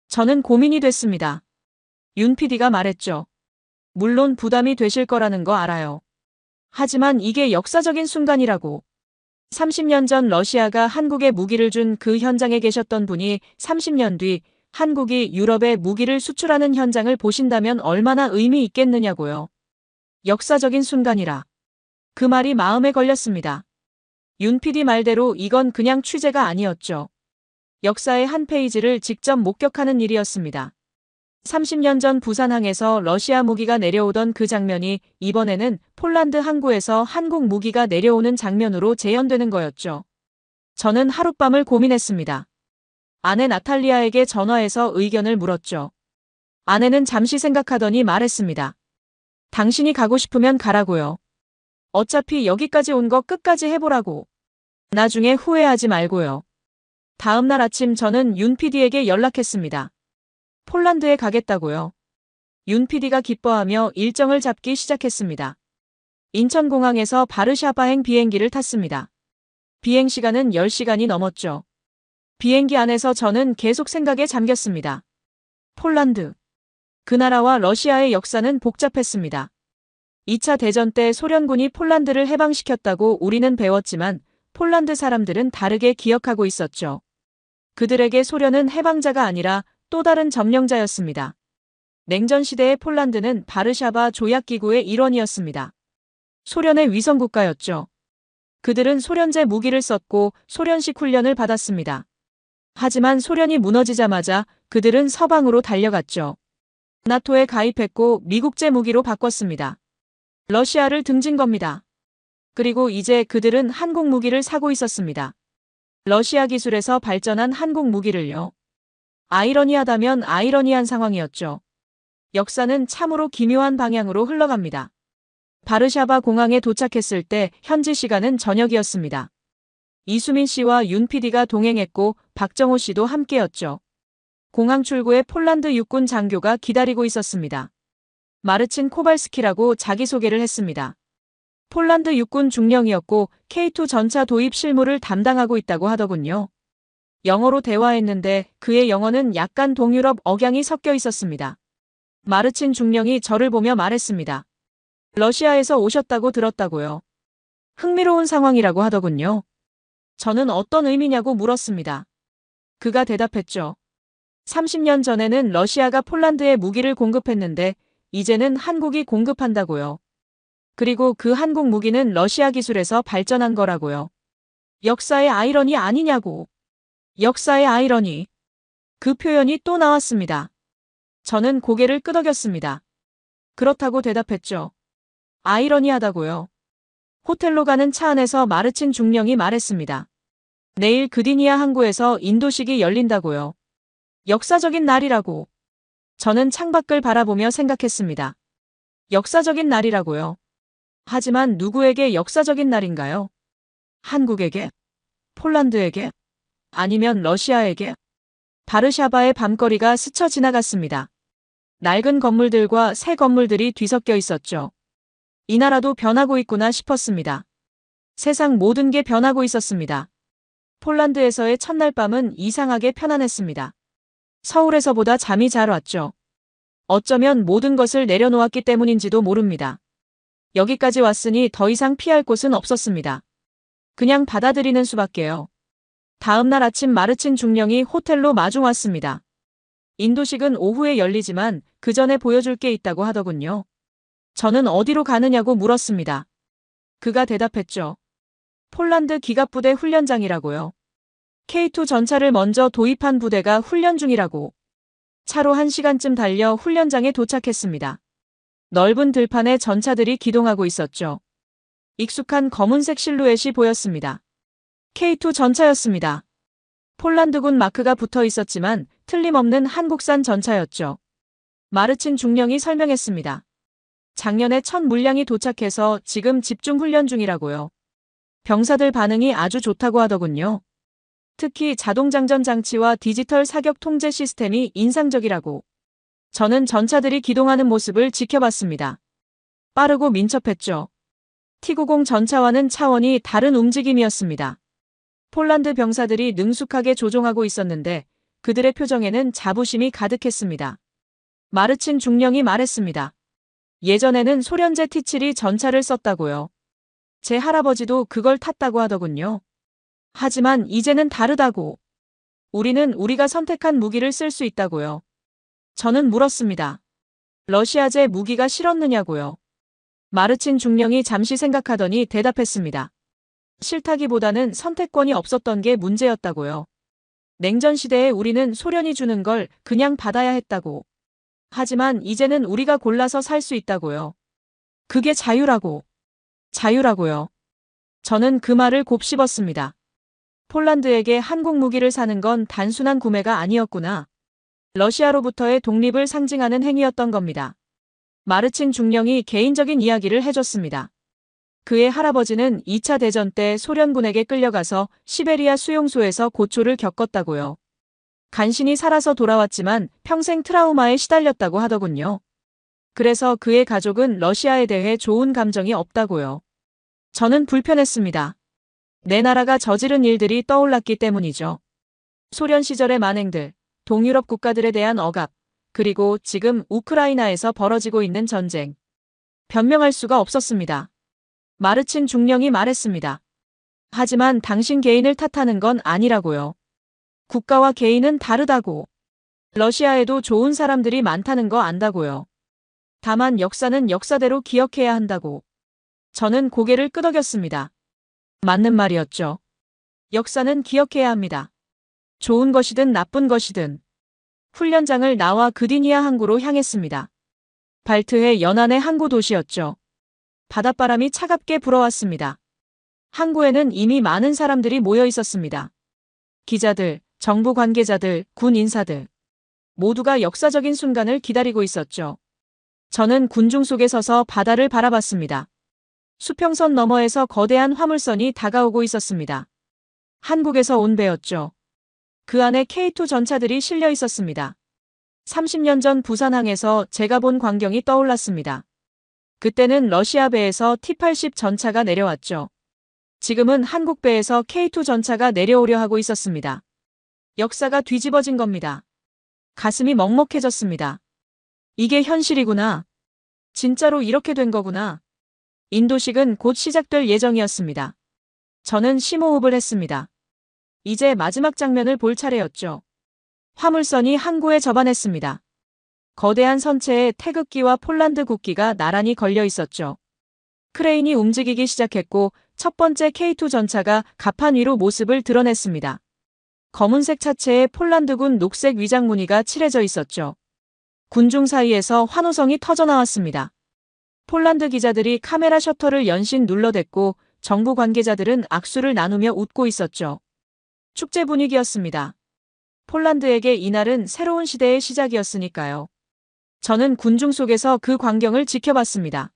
Speaker 2: 저는 고민이 됐습니다. 윤 PD가 말했죠. 물론 부담이 되실 거라는 거 알아요. 하지만 이게 역사적인 순간이라고. 30년 전 러시아가 한국에 무기를 준 그 현장에 계셨던 분이 30년 뒤 한국이 유럽에 무기를 수출하는 현장을 보신다면 얼마나 의미 있겠느냐고요. 역사적인 순간이라. 그 말이 마음에 걸렸습니다. 윤 PD 말대로 이건 그냥 취재가 아니었죠. 역사의 한 페이지를 직접 목격하는 일이었습니다. 30년 전 부산항에서 러시아 무기가 내려오던 그 장면이 이번에는 폴란드 항구에서 한국 무기가 내려오는 장면으로 재현되는 거였죠. 저는 하룻밤을 고민했습니다. 아내 나탈리아에게 전화해서 의견을 물었죠. 아내는 잠시 생각하더니 말했습니다. 당신이 가고 싶으면 가라고요. 어차피 여기까지 온 거 끝까지 해보라고. 나중에 후회하지 말고요. 다음 날 아침 저는 윤 PD에게 연락했습니다. 폴란드에 가겠다고요. 윤 PD가 기뻐하며 일정을 잡기 시작했습니다. 인천공항에서 바르샤바행 비행기를 탔습니다. 비행 시간은 10시간이 넘었죠. 비행기 안에서 저는 계속 생각에 잠겼습니다. 폴란드. 그 나라와 러시아의 역사는 복잡했습니다. 2차 대전 때 소련군이 폴란드를 해방시켰다고 우리는 배웠지만 폴란드 사람들은 다르게 기억하고 있었죠. 그들에게 소련은 해방자가 아니라 또 다른 점령자였습니다. 냉전 시대의 폴란드는 바르샤바 조약기구의 일원이었습니다. 소련의 위성국가였죠. 그들은 소련제 무기를 썼고 소련식 훈련을 받았습니다. 하지만 소련이 무너지자마자 그들은 서방으로 달려갔죠. 나토에 가입했고 미국제 무기로 바꿨습니다. 러시아를 등진 겁니다. 그리고 이제 그들은 한국 무기를 사고 있었습니다. 러시아 기술에서 발전한 한국 무기를요. 아이러니하다면 아이러니한 상황이었죠. 역사는 참으로 기묘한 방향으로 흘러갑니다. 바르샤바 공항에 도착했을 때 현지 시간은 저녁이었습니다. 이수민 씨와 윤 PD가 동행했고 박정호 씨도 함께였죠. 공항 출구에 폴란드 육군 장교가 기다리고 있었습니다. 마르친 코발스키라고 자기소개를 했습니다. 폴란드 육군 중령이었고 K2 전차 도입 실무를 담당하고 있다고 하더군요. 영어로 대화했는데 그의 영어는 약간 동유럽 억양이 섞여 있었습니다. 마르친 중령이 저를 보며 말했습니다. 러시아에서 오셨다고 들었다고요. 흥미로운 상황이라고 하더군요. 저는 어떤 의미냐고 물었습니다. 그가 대답했죠. 30년 전에는 러시아가 폴란드에 무기를 공급했는데 이제는 한국이 공급한다고요. 그리고 그 한국 무기는 러시아 기술에서 발전한 거라고요. 역사의 아이러니 아니냐고. 역사의 아이러니. 그 표현이 또 나왔습니다. 저는 고개를 끄덕였습니다. 그렇다고 대답했죠. 아이러니하다고요. 호텔로 가는 차 안에서 마르친 중령이 말했습니다. 내일 그디니아 항구에서 인도식이 열린다고요. 역사적인 날이라고. 저는 창밖을 바라보며 생각했습니다. 역사적인 날이라고요. 하지만 누구에게 역사적인 날인가요? 한국에게? 폴란드에게? 아니면 러시아에게? 바르샤바의 밤거리가 스쳐 지나갔습니다. 낡은 건물들과 새 건물들이 뒤섞여 있었죠. 이 나라도 변하고 있구나 싶었습니다. 세상 모든 게 변하고 있었습니다. 폴란드에서의 첫날 밤은 이상하게 편안했습니다. 서울에서보다 잠이 잘 왔죠. 어쩌면 모든 것을 내려놓았기 때문인지도 모릅니다. 여기까지 왔으니 더 이상 피할 곳은 없었습니다. 그냥 받아들이는 수밖에요. 다음 날 아침 마르친 중령이 호텔로 마중 왔습니다. 인도식은 오후에 열리지만 그 전에 보여줄 게 있다고 하더군요. 저는 어디로 가느냐고 물었습니다. 그가 대답했죠. 폴란드 기갑부대 훈련장이라고요. K2 전차를 먼저 도입한 부대가 훈련 중이라고. 차로 1시간쯤 달려 훈련장에 도착했습니다. 넓은 들판에 전차들이 기동하고 있었죠. 익숙한 검은색 실루엣이 보였습니다. K2 전차였습니다. 폴란드군 마크가 붙어 있었지만 틀림없는 한국산 전차였죠. 마르친 중령이 설명했습니다. 작년에 첫 물량이 도착해서 지금 집중 훈련 중이라고요. 병사들 반응이 아주 좋다고 하더군요. 특히 자동장전 장치와 디지털 사격 통제 시스템이 인상적이라고. 저는 전차들이 기동하는 모습을 지켜봤습니다. 빠르고 민첩했죠. T-90 전차와는 차원이 다른 움직임이었습니다. 폴란드 병사들이 능숙하게 조종하고 있었는데 그들의 표정에는 자부심이 가득했습니다. 마르친 중령이 말했습니다. 예전에는 소련제 T-7이 전차를 썼다고요. 제 할아버지도 그걸 탔다고 하더군요. 하지만 이제는 다르다고. 우리는 우리가 선택한 무기를 쓸 수 있다고요. 저는 물었습니다. 러시아제 무기가 싫었느냐고요. 마르친 중령이 잠시 생각하더니 대답했습니다. 싫다기보다는 선택권이 없었던 게 문제였다고요. 냉전 시대에 우리는 소련이 주는 걸 그냥 받아야 했다고. 하지만 이제는 우리가 골라서 살 수 있다고요. 그게 자유라고. 자유라고요. 저는 그 말을 곱씹었습니다. 폴란드에게 한국 무기를 사는 건 단순한 구매가 아니었구나. 러시아로부터의 독립을 상징하는 행위였던 겁니다. 마르친 중령이 개인적인 이야기를 해줬습니다. 그의 할아버지는 2차 대전 때 소련군에게 끌려가서 시베리아 수용소에서 고초를 겪었다고요. 간신히 살아서 돌아왔지만 평생 트라우마에 시달렸다고 하더군요. 그래서 그의 가족은 러시아에 대해 좋은 감정이 없다고요. 저는 불편했습니다. 내 나라가 저지른 일들이 떠올랐기 때문이죠. 소련 시절의 만행들, 동유럽 국가들에 대한 억압, 그리고 지금 우크라이나에서 벌어지고 있는 전쟁. 변명할 수가 없었습니다. 마르친 중령이 말했습니다. 하지만 당신 개인을 탓하는 건 아니라고요. 국가와 개인은 다르다고. 러시아에도 좋은 사람들이 많다는 거 안다고요. 다만 역사는 역사대로 기억해야 한다고. 저는 고개를 끄덕였습니다. 맞는 말이었죠. 역사는 기억해야 합니다. 좋은 것이든 나쁜 것이든. 훈련장을 나와 그디니아 항구로 향했습니다. 발트해 연안의 항구 도시였죠. 바닷바람이 차갑게 불어왔습니다. 항구에는 이미 많은 사람들이 모여 있었습니다. 기자들, 정부 관계자들, 군 인사들. 모두가 역사적인 순간을 기다리고 있었죠. 저는 군중 속에 서서 바다를 바라봤습니다. 수평선 너머에서 거대한 화물선이 다가오고 있었습니다. 한국에서 온 배였죠. 그 안에 K2 전차들이 실려 있었습니다. 30년 전 부산항에서 제가 본 광경이 떠올랐습니다. 그때는 러시아 배에서 T-80 전차가 내려왔죠. 지금은 한국 배에서 K2 전차가 내려오려 하고 있었습니다. 역사가 뒤집어진 겁니다. 가슴이 먹먹해졌습니다. 이게 현실이구나. 진짜로 이렇게 된 거구나. 인도식은 곧 시작될 예정이었습니다. 저는 심호흡을 했습니다. 이제 마지막 장면을 볼 차례였죠. 화물선이 항구에 접안했습니다. 거대한 선체에 태극기와 폴란드 국기가 나란히 걸려 있었죠. 크레인이 움직이기 시작했고 첫 번째 K2 전차가 갑판 위로 모습을 드러냈습니다. 검은색 차체에 폴란드군 녹색 위장 무늬가 칠해져 있었죠. 군중 사이에서 환호성이 터져나왔습니다. 폴란드 기자들이 카메라 셔터를 연신 눌러댔고 정부 관계자들은 악수를 나누며 웃고 있었죠. 축제 분위기였습니다. 폴란드에게 이날은 새로운 시대의 시작이었으니까요. 저는 군중 속에서 그 광경을 지켜봤습니다.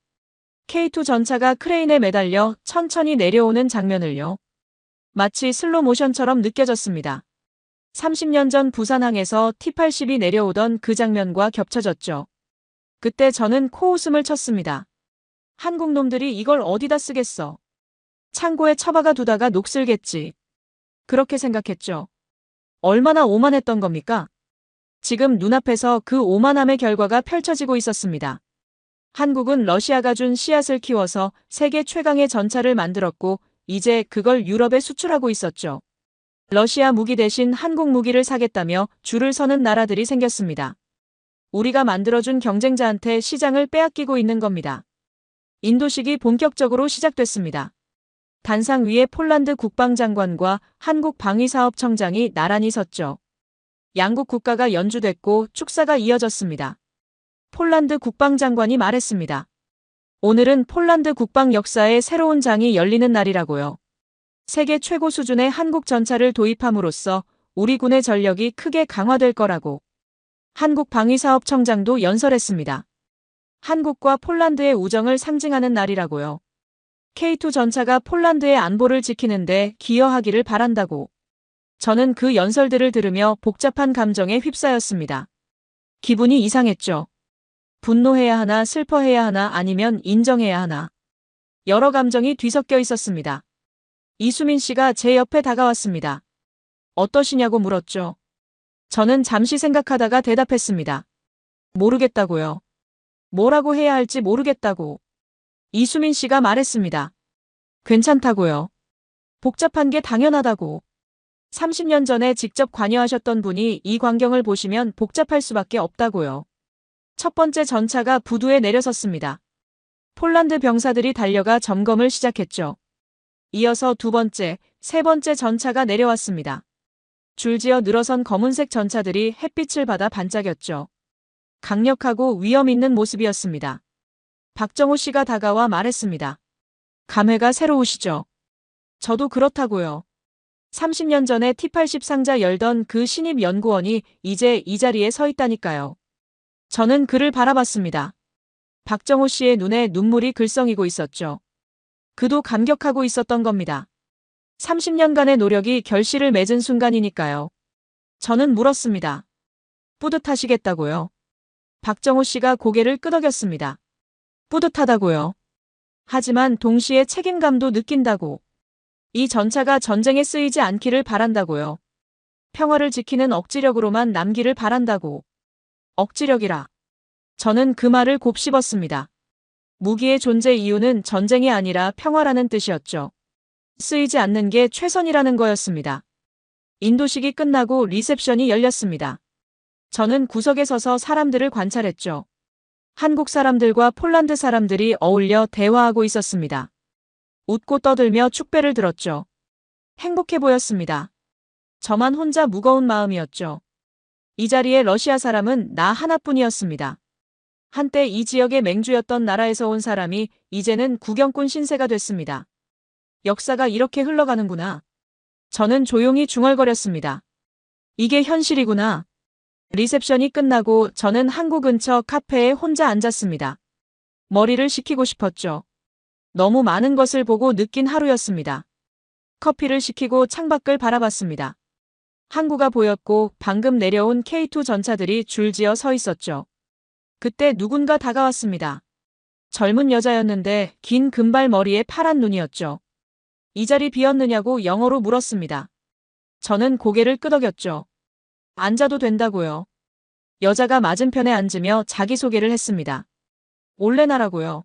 Speaker 2: K2 전차가 크레인에 매달려 천천히 내려오는 장면을요. 마치 슬로 모션처럼 느껴졌습니다. 30년 전 부산항에서 T-80이 내려오던 그 장면과 겹쳐졌죠. 그때 저는 코웃음을 쳤습니다. 한국 놈들이 이걸 어디다 쓰겠어. 창고에 처박아 두다가 녹슬겠지. 그렇게 생각했죠. 얼마나 오만했던 겁니까? 지금 눈앞에서 그 오만함의 결과가 펼쳐지고 있었습니다. 한국은 러시아가 준 씨앗을 키워서 세계 최강의 전차를 만들었고 이제 그걸 유럽에 수출하고 있었죠. 러시아 무기 대신 한국 무기를 사겠다며 줄을 서는 나라들이 생겼습니다. 우리가 만들어준 경쟁자한테 시장을 빼앗기고 있는 겁니다. 인도식이 본격적으로 시작됐습니다. 단상 위에 폴란드 국방장관과 한국 방위사업청장이 나란히 섰죠. 양국 국가가 연주됐고 축사가 이어졌습니다. 폴란드 국방장관이 말했습니다. 오늘은 폴란드 국방 역사의 새로운 장이 열리는 날이라고요. 세계 최고 수준의 한국 전차를 도입함으로써 우리 군의 전력이 크게 강화될 거라고. 한국 방위사업청장도 연설했습니다. 한국과 폴란드의 우정을 상징하는 날이라고요. K2 전차가 폴란드의 안보를 지키는데 기여하기를 바란다고. 저는 그 연설들을 들으며 복잡한 감정에 휩싸였습니다. 기분이 이상했죠. 분노해야 하나, 슬퍼해야 하나, 아니면 인정해야 하나. 여러 감정이 뒤섞여 있었습니다. 이수민 씨가 제 옆에 다가왔습니다. 어떠시냐고 물었죠. 저는 잠시 생각하다가 대답했습니다. 모르겠다고요. 뭐라고 해야 할지 모르겠다고. 이수민 씨가 말했습니다. 괜찮다고요. 복잡한 게 당연하다고. 30년 전에 직접 관여하셨던 분이 이 광경을 보시면 복잡할 수밖에 없다고요. 첫 번째 전차가 부두에 내려섰습니다. 폴란드 병사들이 달려가 점검을 시작했죠. 이어서 두 번째, 세 번째 전차가 내려왔습니다. 줄지어 늘어선 검은색 전차들이 햇빛을 받아 반짝였죠. 강력하고 위험 있는 모습이었습니다. 박정호 씨가 다가와 말했습니다. 감회가 새로우시죠? 저도 그렇다고요. 30년 전에 T-80 상자 열던 그 신입 연구원이 이제 이 자리에 서 있다니까요. 저는 그를 바라봤습니다. 박정호 씨의 눈에 눈물이 글썽이고 있었죠. 그도 감격하고 있었던 겁니다. 30년간의 노력이 결실을 맺은 순간이니까요. 저는 물었습니다. 뿌듯하시겠다고요? 박정호 씨가 고개를 끄덕였습니다. 뿌듯하다고요. 하지만 동시에 책임감도 느낀다고. 이 전차가 전쟁에 쓰이지 않기를 바란다고요. 평화를 지키는 억지력으로만 남기를 바란다고. 억지력이라. 저는 그 말을 곱씹었습니다. 무기의 존재 이유는 전쟁이 아니라 평화라는 뜻이었죠. 쓰이지 않는 게 최선이라는 거였습니다. 인도식이 끝나고 리셉션이 열렸습니다. 저는 구석에 서서 사람들을 관찰했죠. 한국 사람들과 폴란드 사람들이 어울려 대화하고 있었습니다. 웃고 떠들며 축배를 들었죠. 행복해 보였습니다. 저만 혼자 무거운 마음이었죠. 이 자리에 러시아 사람은 나 하나뿐이었습니다. 한때 이 지역의 맹주였던 나라에서 온 사람이 이제는 구경꾼 신세가 됐습니다. 역사가 이렇게 흘러가는구나. 저는 조용히 중얼거렸습니다. 이게 현실이구나. 리셉션이 끝나고 저는 항구 근처 카페에 혼자 앉았습니다. 머리를 식히고 싶었죠. 너무 많은 것을 보고 느낀 하루였습니다. 커피를 시키고 창밖을 바라봤습니다. 항구가 보였고 방금 내려온 K2 전차들이 줄지어 서 있었죠. 그때 누군가 다가왔습니다. 젊은 여자였는데 긴 금발 머리에 파란 눈이었죠. 이 자리 비었느냐고 영어로 물었습니다. 저는 고개를 끄덕였죠. 앉아도 된다고요. 여자가 맞은편에 앉으며 자기소개를 했습니다. 올레나라고요.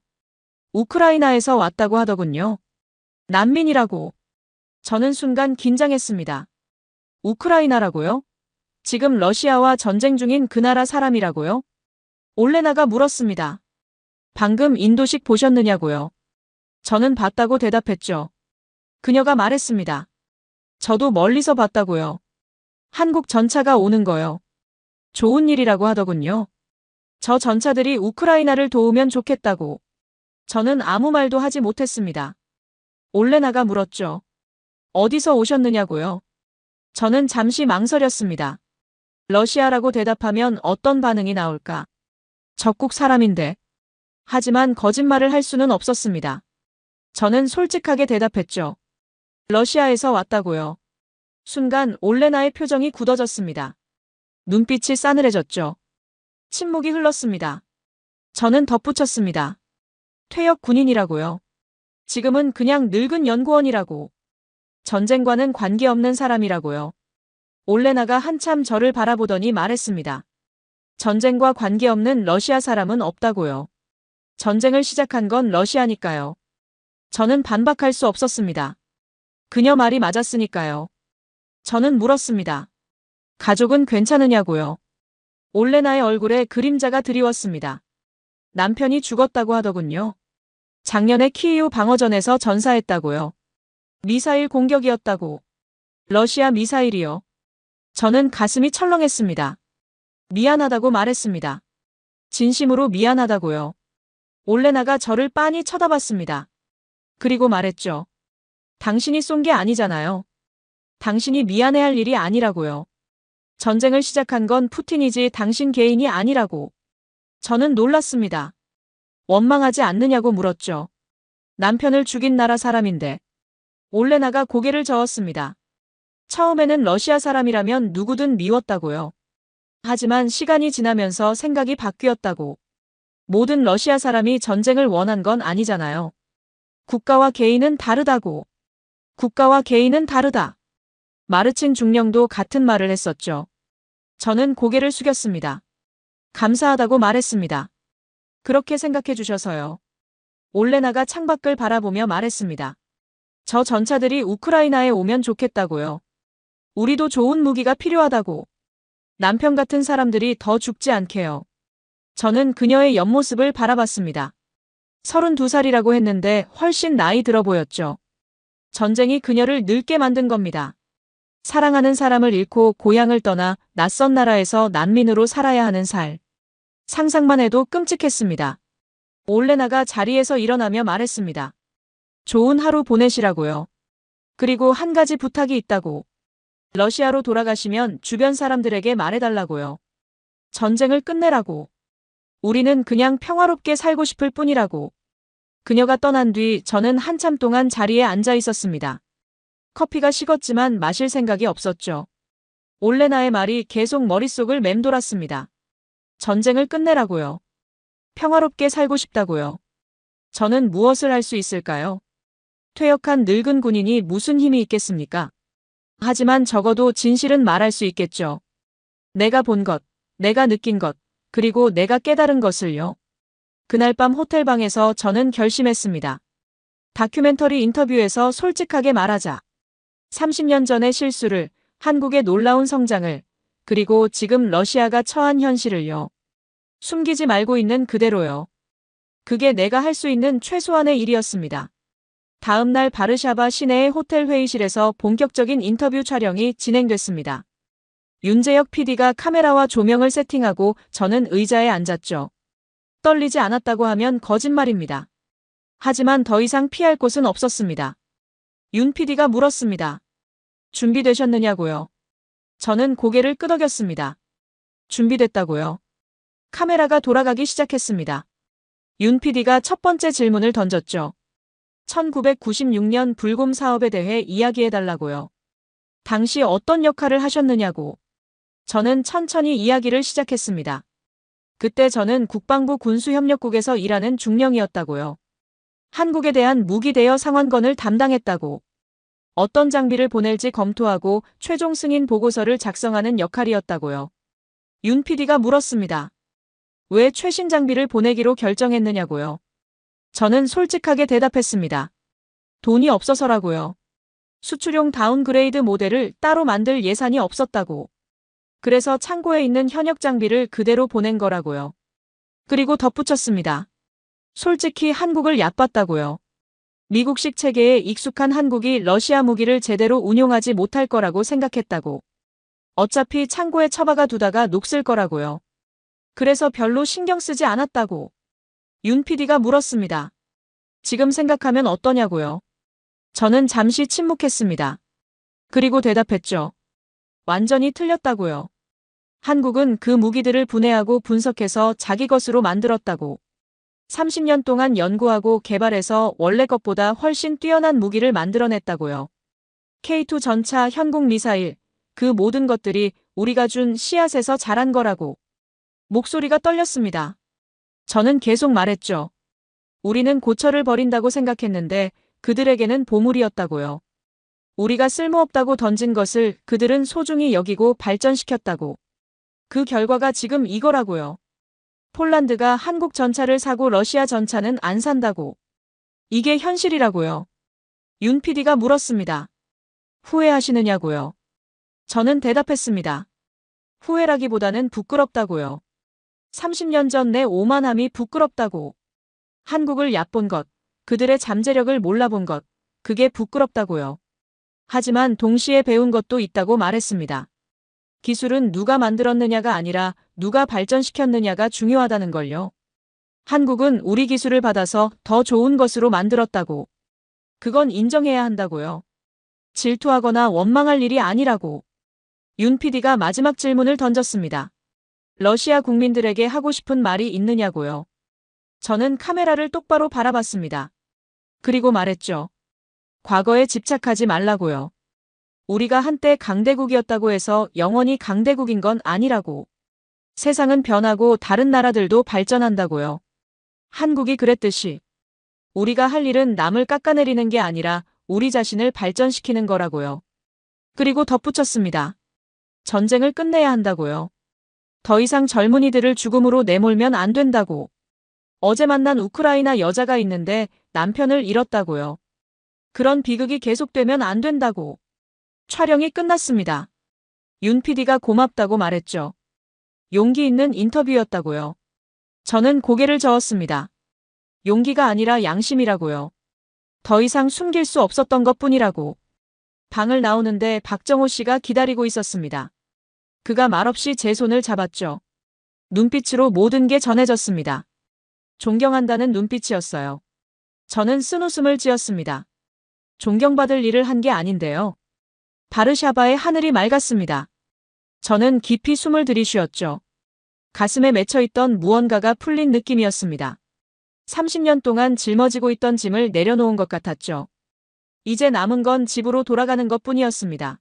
Speaker 2: 우크라이나에서 왔다고 하더군요. 난민이라고. 저는 순간 긴장했습니다. 우크라이나라고요? 지금 러시아와 전쟁 중인 그 나라 사람이라고요? 올레나가 물었습니다. 방금 인도식 보셨느냐고요? 저는 봤다고 대답했죠. 그녀가 말했습니다. 저도 멀리서 봤다고요. 한국 전차가 오는 거요. 좋은 일이라고 하더군요. 저 전차들이 우크라이나를 도우면 좋겠다고. 저는 아무 말도 하지 못했습니다. 올레나가 물었죠. 어디서 오셨느냐고요? 저는 잠시 망설였습니다. 러시아라고 대답하면 어떤 반응이 나올까? 적국 사람인데. 하지만 거짓말을 할 수는 없었습니다. 저는 솔직하게 대답했죠. 러시아에서 왔다고요. 순간 올레나의 표정이 굳어졌습니다. 눈빛이 싸늘해졌죠. 침묵이 흘렀습니다. 저는 덧붙였습니다. 퇴역 군인이라고요. 지금은 그냥 늙은 연구원이라고. 전쟁과는 관계없는 사람이라고요. 올레나가 한참 저를 바라보더니 말했습니다. 전쟁과 관계없는 러시아 사람은 없다고요. 전쟁을 시작한 건 러시아니까요. 저는 반박할 수 없었습니다. 그녀 말이 맞았으니까요. 저는 물었습니다. 가족은 괜찮으냐고요. 올레나의 얼굴에 그림자가 드리웠습니다. 남편이 죽었다고 하더군요. 작년에 키이우 방어전에서 전사했다고요. 미사일 공격이었다고. 러시아 미사일이요. 저는 가슴이 철렁했습니다. 미안하다고 말했습니다. 진심으로 미안하다고요. 올레나가 저를 빤히 쳐다봤습니다. 그리고 말했죠. 당신이 쏜 게 아니잖아요. 당신이 미안해할 일이 아니라고요. 전쟁을 시작한 건 푸틴이지 당신 개인이 아니라고. 저는 놀랐습니다. 원망하지 않느냐고 물었죠. 남편을 죽인 나라 사람인데. 올레나가 고개를 저었습니다. 처음에는 러시아 사람이라면 누구든 미웠다고요. 하지만 시간이 지나면서 생각이 바뀌었다고. 모든 러시아 사람이 전쟁을 원한 건 아니잖아요. 국가와 개인은 다르다고. 국가와 개인은 다르다. 마르친 중령도 같은 말을 했었죠. 저는 고개를 숙였습니다. 감사하다고 말했습니다. 그렇게 생각해 주셔서요. 올레나가 창밖을 바라보며 말했습니다. 저 전차들이 우크라이나에 오면 좋겠다고요. 우리도 좋은 무기가 필요하다고. 남편 같은 사람들이 더 죽지 않게요. 저는 그녀의 옆모습을 바라봤습니다. 32살이라고 했는데 훨씬 나이 들어 보였죠. 전쟁이 그녀를 늙게 만든 겁니다. 사랑하는 사람을 잃고 고향을 떠나 낯선 나라에서 난민으로 살아야 하는 살. 상상만 해도 끔찍했습니다. 올레나가 자리에서 일어나며 말했습니다. 좋은 하루 보내시라고요. 그리고 한 가지 부탁이 있다고. 러시아로 돌아가시면 주변 사람들에게 말해달라고요. 전쟁을 끝내라고. 우리는 그냥 평화롭게 살고 싶을 뿐이라고. 그녀가 떠난 뒤 저는 한참 동안 자리에 앉아 있었습니다. 커피가 식었지만 마실 생각이 없었죠. 올레나의 말이 계속 머릿속을 맴돌았습니다. 전쟁을 끝내라고요. 평화롭게 살고 싶다고요. 저는 무엇을 할 수 있을까요? 퇴역한 늙은 군인이 무슨 힘이 있겠습니까? 하지만 적어도 진실은 말할 수 있겠죠. 내가 본 것, 내가 느낀 것, 그리고 내가 깨달은 것을요. 그날 밤 호텔방에서 저는 결심했습니다. 다큐멘터리 인터뷰에서 솔직하게 말하자. 30년 전의 실수를, 한국의 놀라운 성장을, 그리고 지금 러시아가 처한 현실을요. 숨기지 말고 있는 그대로요. 그게 내가 할 수 있는 최소한의 일이었습니다. 다음 날 바르샤바 시내의 호텔 회의실에서 본격적인 인터뷰 촬영이 진행됐습니다. 윤재혁 PD가 카메라와 조명을 세팅하고 저는 의자에 앉았죠. 떨리지 않았다고 하면 거짓말입니다. 하지만 더 이상 피할 곳은 없었습니다. 윤 PD가 물었습니다. 준비되셨느냐고요? 저는 고개를 끄덕였습니다. 준비됐다고요. 카메라가 돌아가기 시작했습니다. 윤 PD가 첫 번째 질문을 던졌죠. 1996년 불곰 사업에 대해 이야기해달라고요. 당시 어떤 역할을 하셨느냐고. 저는 천천히 이야기를 시작했습니다. 그때 저는 국방부 군수협력국에서 일하는 중령이었다고요. 한국에 대한 무기 대여 상환권을 담당했다고. 어떤 장비를 보낼지 검토하고 최종 승인 보고서를 작성하는 역할이었다고요. 윤 PD가 물었습니다. 왜 최신 장비를 보내기로 결정했느냐고요. 저는 솔직하게 대답했습니다. 돈이 없어서라고요. 수출용 다운그레이드 모델을 따로 만들 예산이 없었다고. 그래서 창고에 있는 현역 장비를 그대로 보낸 거라고요. 그리고 덧붙였습니다. 솔직히 한국을 얕봤다고요. 미국식 체계에 익숙한 한국이 러시아 무기를 제대로 운용하지 못할 거라고 생각했다고. 어차피 창고에 처박아 두다가 녹슬 거라고요. 그래서 별로 신경 쓰지 않았다고. 윤 PD가 물었습니다. 지금 생각하면 어떠냐고요. 저는 잠시 침묵했습니다. 그리고 대답했죠. 완전히 틀렸다고요. 한국은 그 무기들을 분해하고 분석해서 자기 것으로 만들었다고. 30년 동안 연구하고 개발해서 원래 것보다 훨씬 뛰어난 무기를 만들어냈다고요. K2 전차, 현궁 미사일, 그 모든 것들이 우리가 준 씨앗에서 자란 거라고. 목소리가 떨렸습니다. 저는 계속 말했죠. 우리는 고철을 버린다고 생각했는데 그들에게는 보물이었다고요. 우리가 쓸모없다고 던진 것을 그들은 소중히 여기고 발전시켰다고. 그 결과가 지금 이거라고요. 폴란드가 한국 전차를 사고 러시아 전차는 안 산다고. 이게 현실이라고요. 윤 PD가 물었습니다. 후회하시느냐고요. 저는 대답했습니다. 후회라기보다는 부끄럽다고요. 30년 전 내 오만함이 부끄럽다고. 한국을 얕본 것, 그들의 잠재력을 몰라본 것, 그게 부끄럽다고요. 하지만 동시에 배운 것도 있다고 말했습니다. 기술은 누가 만들었느냐가 아니라 누가 발전시켰느냐가 중요하다는 걸요. 한국은 우리 기술을 받아서 더 좋은 것으로 만들었다고. 그건 인정해야 한다고요. 질투하거나 원망할 일이 아니라고. 윤 PD가 마지막 질문을 던졌습니다. 러시아 국민들에게 하고 싶은 말이 있느냐고요. 저는 카메라를 똑바로 바라봤습니다. 그리고 말했죠. 과거에 집착하지 말라고요. 우리가 한때 강대국이었다고 해서 영원히 강대국인 건 아니라고. 세상은 변하고 다른 나라들도 발전한다고요. 한국이 그랬듯이. 우리가 할 일은 남을 깎아내리는 게 아니라 우리 자신을 발전시키는 거라고요. 그리고 덧붙였습니다. 전쟁을 끝내야 한다고요. 더 이상 젊은이들을 죽음으로 내몰면 안 된다고. 어제 만난 우크라이나 여자가 있는데 남편을 잃었다고요. 그런 비극이 계속되면 안 된다고. 촬영이 끝났습니다. 윤 PD가 고맙다고 말했죠. 용기 있는 인터뷰였다고요. 저는 고개를 저었습니다. 용기가 아니라 양심이라고요. 더 이상 숨길 수 없었던 것뿐이라고. 방을 나오는데 박정호 씨가 기다리고 있었습니다. 그가 말없이 제 손을 잡았죠. 눈빛으로 모든 게 전해졌습니다. 존경한다는 눈빛이었어요. 저는 쓴웃음을 지었습니다. 존경받을 일을 한 게 아닌데요. 바르샤바의 하늘이 맑았습니다. 저는 깊이 숨을 들이쉬었죠. 가슴에 맺혀있던 무언가가 풀린 느낌이었습니다. 30년 동안 짊어지고 있던 짐을 내려놓은 것 같았죠. 이제 남은 건 집으로 돌아가는 것뿐이었습니다.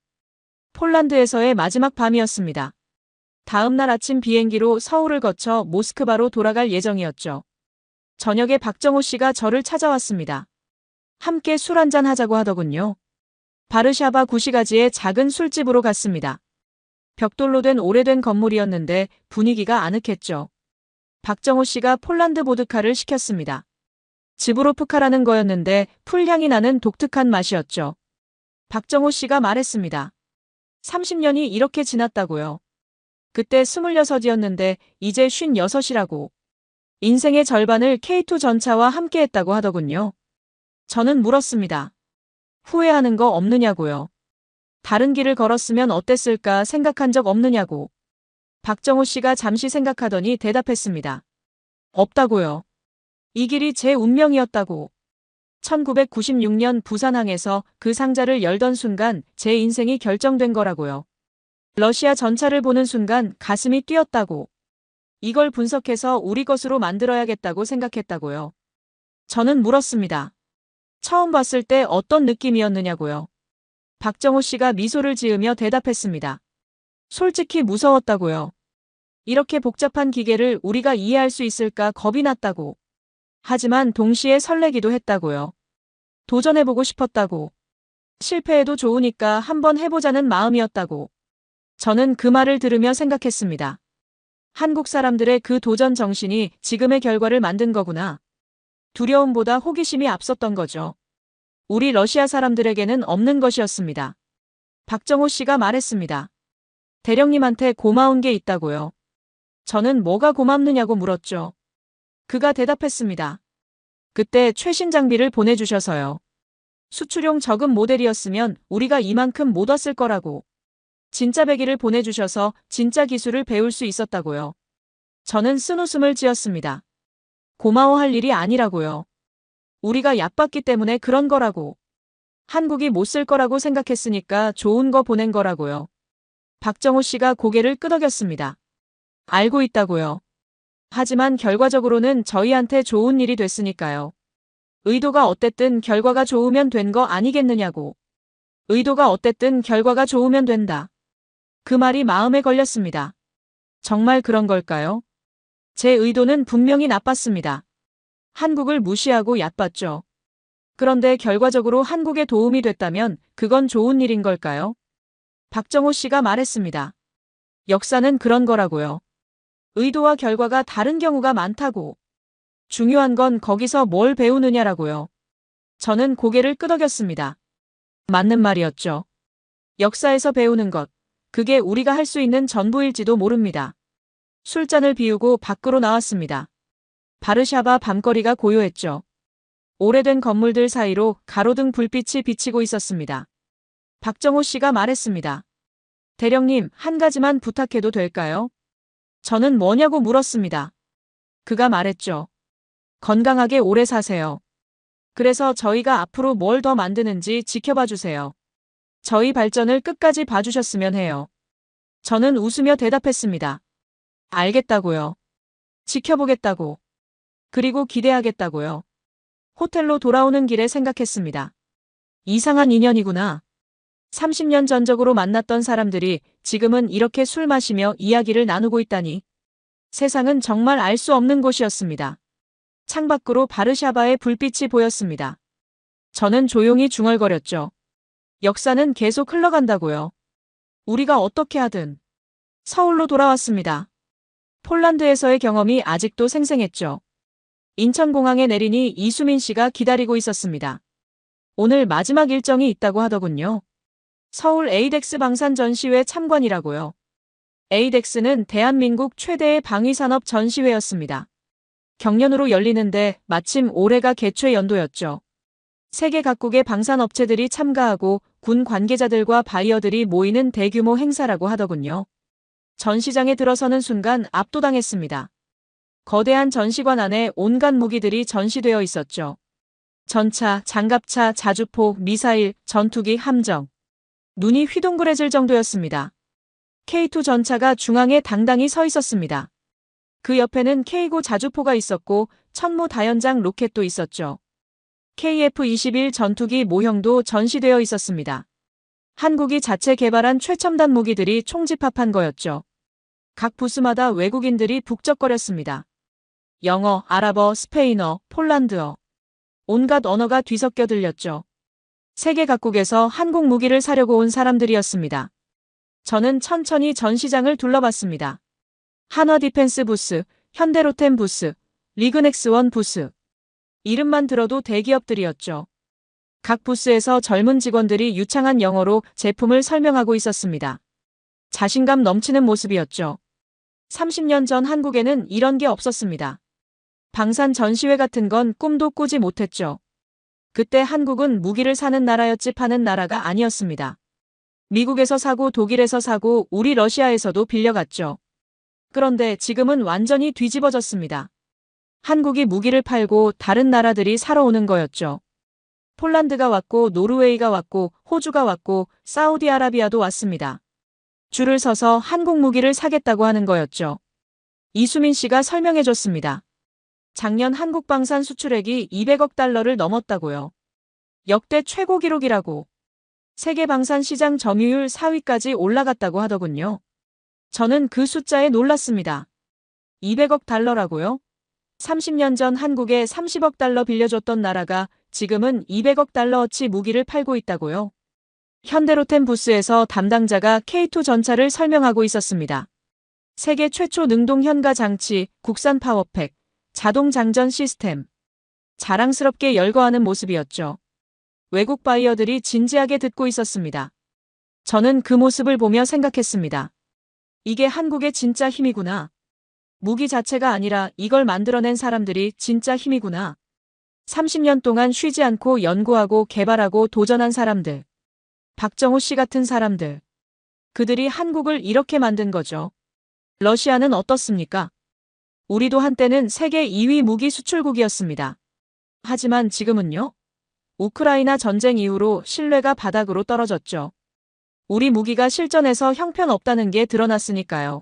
Speaker 2: 폴란드에서의 마지막 밤이었습니다. 다음 날 아침 비행기로 서울을 거쳐 모스크바로 돌아갈 예정이었죠. 저녁에 박정호 씨가 저를 찾아왔습니다. 함께 술 한잔 하자고 하더군요. 바르샤바 구시가지의 작은 술집으로 갔습니다. 벽돌로 된 오래된 건물이었는데 분위기가 아늑했죠. 박정호 씨가 폴란드 보드카를 시켰습니다. 즈브로프카라는 거였는데 풀향이 나는 독특한 맛이었죠. 박정호 씨가 말했습니다. 30년이 이렇게 지났다고요. 그때 26이었는데 이제 56이라고. 인생의 절반을 K2 전차와 함께 했다고 하더군요. 저는 물었습니다. 후회하는 거 없느냐고요. 다른 길을 걸었으면 어땠을까 생각한 적 없느냐고. 박정호 씨가 잠시 생각하더니 대답했습니다. 없다고요. 이 길이 제 운명이었다고. 1996년 부산항에서 그 상자를 열던 순간 제 인생이 결정된 거라고요. 러시아 전차를 보는 순간 가슴이 뛰었다고. 이걸 분석해서 우리 것으로 만들어야겠다고 생각했다고요. 저는 물었습니다. 처음 봤을 때 어떤 느낌이었느냐고요. 박정호 씨가 미소를 지으며 대답했습니다. 솔직히 무서웠다고요. 이렇게 복잡한 기계를 우리가 이해할 수 있을까 겁이 났다고. 하지만 동시에 설레기도 했다고요. 도전해보고 싶었다고. 실패해도 좋으니까 한번 해보자는 마음이었다고. 저는 그 말을 들으며 생각했습니다. 한국 사람들의 그 도전 정신이 지금의 결과를 만든 거구나. 두려움보다 호기심이 앞섰던 거죠. 우리 러시아 사람들에게는 없는 것이었습니다. 박정호 씨가 말했습니다. 대령님한테 고마운 게 있다고요. 저는 뭐가 고맙느냐고 물었죠. 그가 대답했습니다. 그때 최신 장비를 보내주셔서요. 수출용 저급 모델이었으면 우리가 이만큼 못 왔을 거라고. 진짜 배기를 보내주셔서 진짜 기술을 배울 수 있었다고요. 저는 쓴웃음을 지었습니다. 고마워할 일이 아니라고요. 우리가 얕봤기 때문에 그런 거라고. 한국이 못 쓸 거라고 생각했으니까 좋은 거 보낸 거라고요. 박정호 씨가 고개를 끄덕였습니다. 알고 있다고요. 하지만 결과적으로는 저희한테 좋은 일이 됐으니까요. 의도가 어땠든 결과가 좋으면 된 거 아니겠느냐고. 의도가 어땠든 결과가 좋으면 된다. 그 말이 마음에 걸렸습니다. 정말 그런 걸까요? 제 의도는 분명히 나빴습니다. 한국을 무시하고 얕봤죠. 그런데 결과적으로 한국에 도움이 됐다면 그건 좋은 일인 걸까요? 박정호 씨가 말했습니다. 역사는 그런 거라고요. 의도와 결과가 다른 경우가 많다고. 중요한 건 거기서 뭘 배우느냐라고요. 저는 고개를 끄덕였습니다. 맞는 말이었죠. 역사에서 배우는 것, 그게 우리가 할 수 있는 전부일지도 모릅니다. 술잔을 비우고 밖으로 나왔습니다. 바르샤바 밤거리가 고요했죠. 오래된 건물들 사이로 가로등 불빛이 비치고 있었습니다. 박정호 씨가 말했습니다. 대령님, 한 가지만 부탁해도 될까요? 저는 뭐냐고 물었습니다. 그가 말했죠. 건강하게 오래 사세요. 그래서 저희가 앞으로 뭘 더 만드는지 지켜봐 주세요. 저희 발전을 끝까지 봐주셨으면 해요. 저는 웃으며 대답했습니다. 알겠다고요. 지켜보겠다고. 그리고 기대하겠다고요. 호텔로 돌아오는 길에 생각했습니다. 이상한 인연이구나. 30년 전적으로 만났던 사람들이 지금은 이렇게 술 마시며 이야기를 나누고 있다니. 세상은 정말 알 수 없는 곳이었습니다. 창밖으로 바르샤바의 불빛이 보였습니다. 저는 조용히 중얼거렸죠. 역사는 계속 흘러간다고요. 우리가 어떻게 하든. 서울로 돌아왔습니다. 폴란드에서의 경험이 아직도 생생했죠. 인천공항에 내리니 이수민 씨가 기다리고 있었습니다. 오늘 마지막 일정이 있다고 하더군요. 서울 에이덱스 방산 전시회 참관이라고요. 에이덱스는 대한민국 최대의 방위산업 전시회였습니다. 경년으로 열리는데 마침 올해가 개최 연도였죠. 세계 각국의 방산업체들이 참가하고 군 관계자들과 바이어들이 모이는 대규모 행사라고 하더군요. 전시장에 들어서는 순간 압도당했습니다. 거대한 전시관 안에 온갖 무기들이 전시되어 있었죠. 전차, 장갑차, 자주포, 미사일, 전투기, 함정. 눈이 휘둥그레질 정도였습니다. K2 전차가 중앙에 당당히 서 있었습니다. 그 옆에는 K9 자주포가 있었고 천무 다연장 로켓도 있었죠. KF-21 전투기 모형도 전시되어 있었습니다. 한국이 자체 개발한 최첨단 무기들이 총집합한 거였죠. 각 부스마다 외국인들이 북적거렸습니다. 영어, 아랍어, 스페인어, 폴란드어. 온갖 언어가 뒤섞여 들렸죠. 세계 각국에서 한국 무기를 사려고 온 사람들이었습니다. 저는 천천히 전시장을 둘러봤습니다. 한화 디펜스 부스, 현대로템 부스, 리그넥스원 부스. 이름만 들어도 대기업들이었죠. 각 부스에서 젊은 직원들이 유창한 영어로 제품을 설명하고 있었습니다. 자신감 넘치는 모습이었죠. 30년 전 한국에는 이런 게 없었습니다. 방산 전시회 같은 건 꿈도 꾸지 못했죠. 그때 한국은 무기를 사는 나라였지 파는 나라가 아니었습니다. 미국에서 사고 독일에서 사고 우리 러시아에서도 빌려갔죠. 그런데 지금은 완전히 뒤집어졌습니다. 한국이 무기를 팔고 다른 나라들이 사러 오는 거였죠. 폴란드가 왔고 노르웨이가 왔고 호주가 왔고 사우디아라비아도 왔습니다. 줄을 서서 한국 무기를 사겠다고 하는 거였죠. 이수민 씨가 설명해 줬습니다. 작년 한국 방산 수출액이 200억 달러를 넘었다고요. 역대 최고 기록이라고. 세계 방산 시장 점유율 4위까지 올라갔다고 하더군요. 저는 그 숫자에 놀랐습니다. 200억 달러라고요? 30년 전 한국에 30억 달러 빌려줬던 나라가 지금은 200억 달러어치 무기를 팔고 있다고요. 현대로템 부스에서 담당자가 K2 전차를 설명하고 있었습니다. 세계 최초 능동 현가 장치, 국산 파워팩, 자동 장전 시스템. 자랑스럽게 열거하는 모습이었죠. 외국 바이어들이 진지하게 듣고 있었습니다. 저는 그 모습을 보며 생각했습니다. 이게 한국의 진짜 힘이구나. 무기 자체가 아니라 이걸 만들어낸 사람들이 진짜 힘이구나. 30년 동안 쉬지 않고 연구하고 개발하고 도전한 사람들. 박정호 씨 같은 사람들. 그들이 한국을 이렇게 만든 거죠. 러시아는 어떻습니까? 우리도 한때는 세계 2위 무기 수출국이었습니다. 하지만 지금은요? 우크라이나 전쟁 이후로 신뢰가 바닥으로 떨어졌죠. 우리 무기가 실전에서 형편없다는 게 드러났으니까요.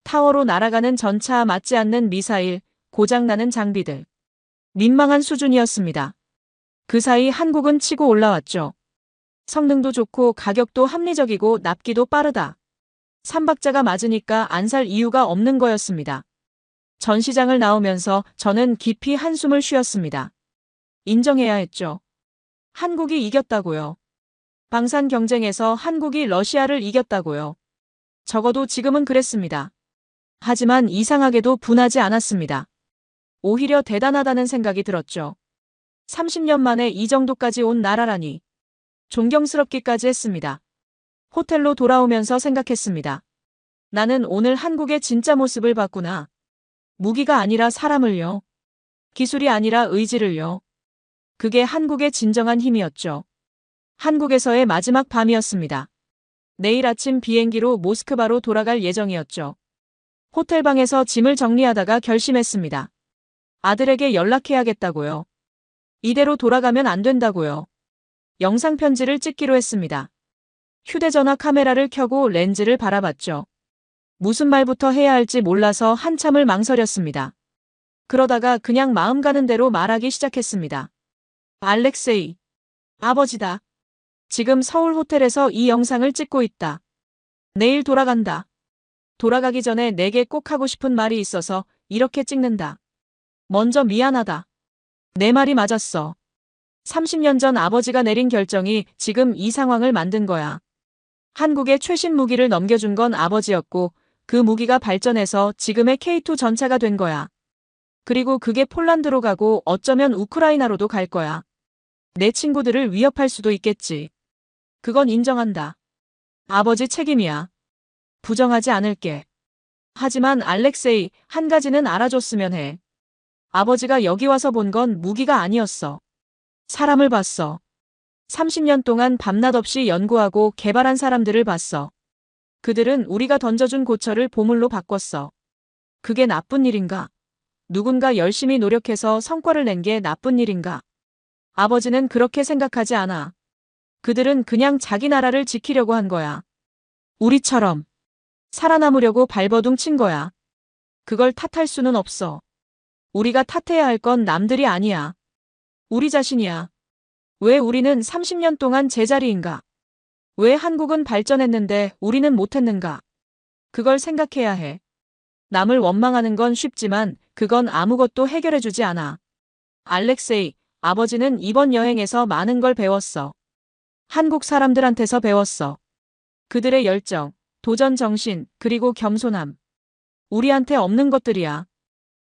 Speaker 2: 타워로 날아가는 전차 맞지 않는 미사일, 고장나는 장비들. 민망한 수준이었습니다. 그 사이 한국은 치고 올라왔죠. 성능도 좋고 가격도 합리적이고 납기도 빠르다. 삼박자가 맞으니까 안 살 이유가 없는 거였습니다. 전시장을 나오면서 저는 깊이 한숨을 쉬었습니다. 인정해야 했죠. 한국이 이겼다고요. 방산 경쟁에서 한국이 러시아를 이겼다고요. 적어도 지금은 그랬습니다. 하지만 이상하게도 분하지 않았습니다. 오히려 대단하다는 생각이 들었죠. 30년 만에 이 정도까지 온 나라라니. 존경스럽기까지 했습니다. 호텔로 돌아오면서 생각했습니다. 나는 오늘 한국의 진짜 모습을 봤구나. 무기가 아니라 사람을요. 기술이 아니라 의지를요. 그게 한국의 진정한 힘이었죠. 한국에서의 마지막 밤이었습니다. 내일 아침 비행기로 모스크바로 돌아갈 예정이었죠. 호텔방에서 짐을 정리하다가 결심했습니다. 아들에게 연락해야겠다고요. 이대로 돌아가면 안 된다고요. 영상편지를 찍기로 했습니다. 휴대전화 카메라를 켜고 렌즈를 바라봤죠. 무슨 말부터 해야 할지 몰라서 한참을 망설였습니다. 그러다가 그냥 마음 가는 대로 말하기 시작했습니다. 알렉세이, 아버지다. 지금 서울 호텔에서 이 영상을 찍고 있다. 내일 돌아간다. 돌아가기 전에 내게 꼭 하고 싶은 말이 있어서 이렇게 찍는다. 먼저 미안하다. 내 말이 맞았어. 30년 전 아버지가 내린 결정이 지금 이 상황을 만든 거야. 한국의 최신 무기를 넘겨준 건 아버지였고 그 무기가 발전해서 지금의 K2 전차가 된 거야. 그리고 그게 폴란드로 가고 어쩌면 우크라이나로도 갈 거야. 내 친구들을 위협할 수도 있겠지. 그건 인정한다. 아버지 책임이야. 부정하지 않을게. 하지만 알렉세이, 한 가지는 알아줬으면 해. 아버지가 여기 와서 본 건 무기가 아니었어. 사람을 봤어. 30년 동안 밤낮 없이 연구하고 개발한 사람들을 봤어. 그들은 우리가 던져준 고철을 보물로 바꿨어. 그게 나쁜 일인가? 누군가 열심히 노력해서 성과를 낸 게 나쁜 일인가? 아버지는 그렇게 생각하지 않아. 그들은 그냥 자기 나라를 지키려고 한 거야. 우리처럼. 살아남으려고 발버둥 친 거야. 그걸 탓할 수는 없어. 우리가 탓해야 할 건 남들이 아니야. 우리 자신이야. 왜 우리는 30년 동안 제자리인가? 왜 한국은 발전했는데 우리는 못했는가? 그걸 생각해야 해. 남을 원망하는 건 쉽지만 그건 아무것도 해결해주지 않아. 알렉세이, 아버지는 이번 여행에서 많은 걸 배웠어. 한국 사람들한테서 배웠어. 그들의 열정, 도전 정신, 그리고 겸손함. 우리한테 없는 것들이야.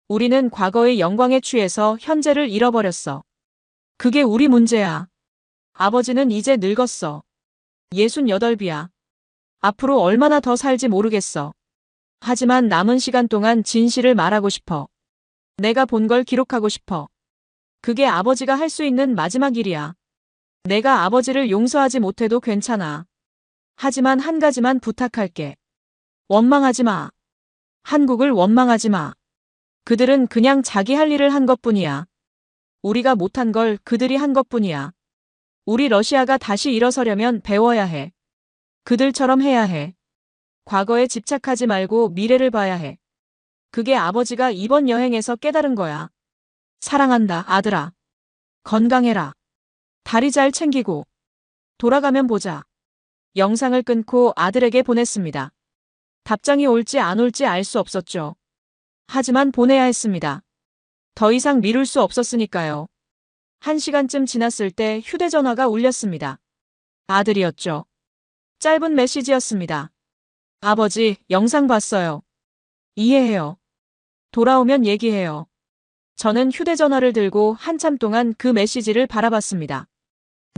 Speaker 2: 우리는 과거의 영광에 취해서 현재를 잃어버렸어. 그게 우리 문제야. 아버지는 이제 늙었어. 68이야. 앞으로 얼마나 더 살지 모르겠어. 하지만 남은 시간 동안 진실을 말하고 싶어. 내가 본 걸 기록하고 싶어. 그게 아버지가 할 수 있는 마지막 일이야. 내가 아버지를 용서하지 못해도 괜찮아. 하지만 한 가지만 부탁할게. 원망하지 마. 한국을 원망하지 마. 그들은 그냥 자기 할 일을 한 것뿐이야. 우리가 못한 걸 그들이 한 것뿐이야. 우리 러시아가 다시 일어서려면 배워야 해. 그들처럼 해야 해. 과거에 집착하지 말고 미래를 봐야 해. 그게 아버지가 이번 여행에서 깨달은 거야. 사랑한다, 아들아. 건강해라. 다리 잘 챙기고. 돌아가면 보자. 영상을 끊고 아들에게 보냈습니다. 답장이 올지 안 올지 알 수 없었죠. 하지만 보내야 했습니다. 더 이상 미룰 수 없었으니까요. 1시간쯤 지났을 때 휴대전화가 울렸습니다. 아들이었죠. 짧은 메시지였습니다. 아버지, 영상 봤어요. 이해해요. 돌아오면 얘기해요. 저는 휴대전화를 들고 한참 동안 그 메시지를 바라봤습니다.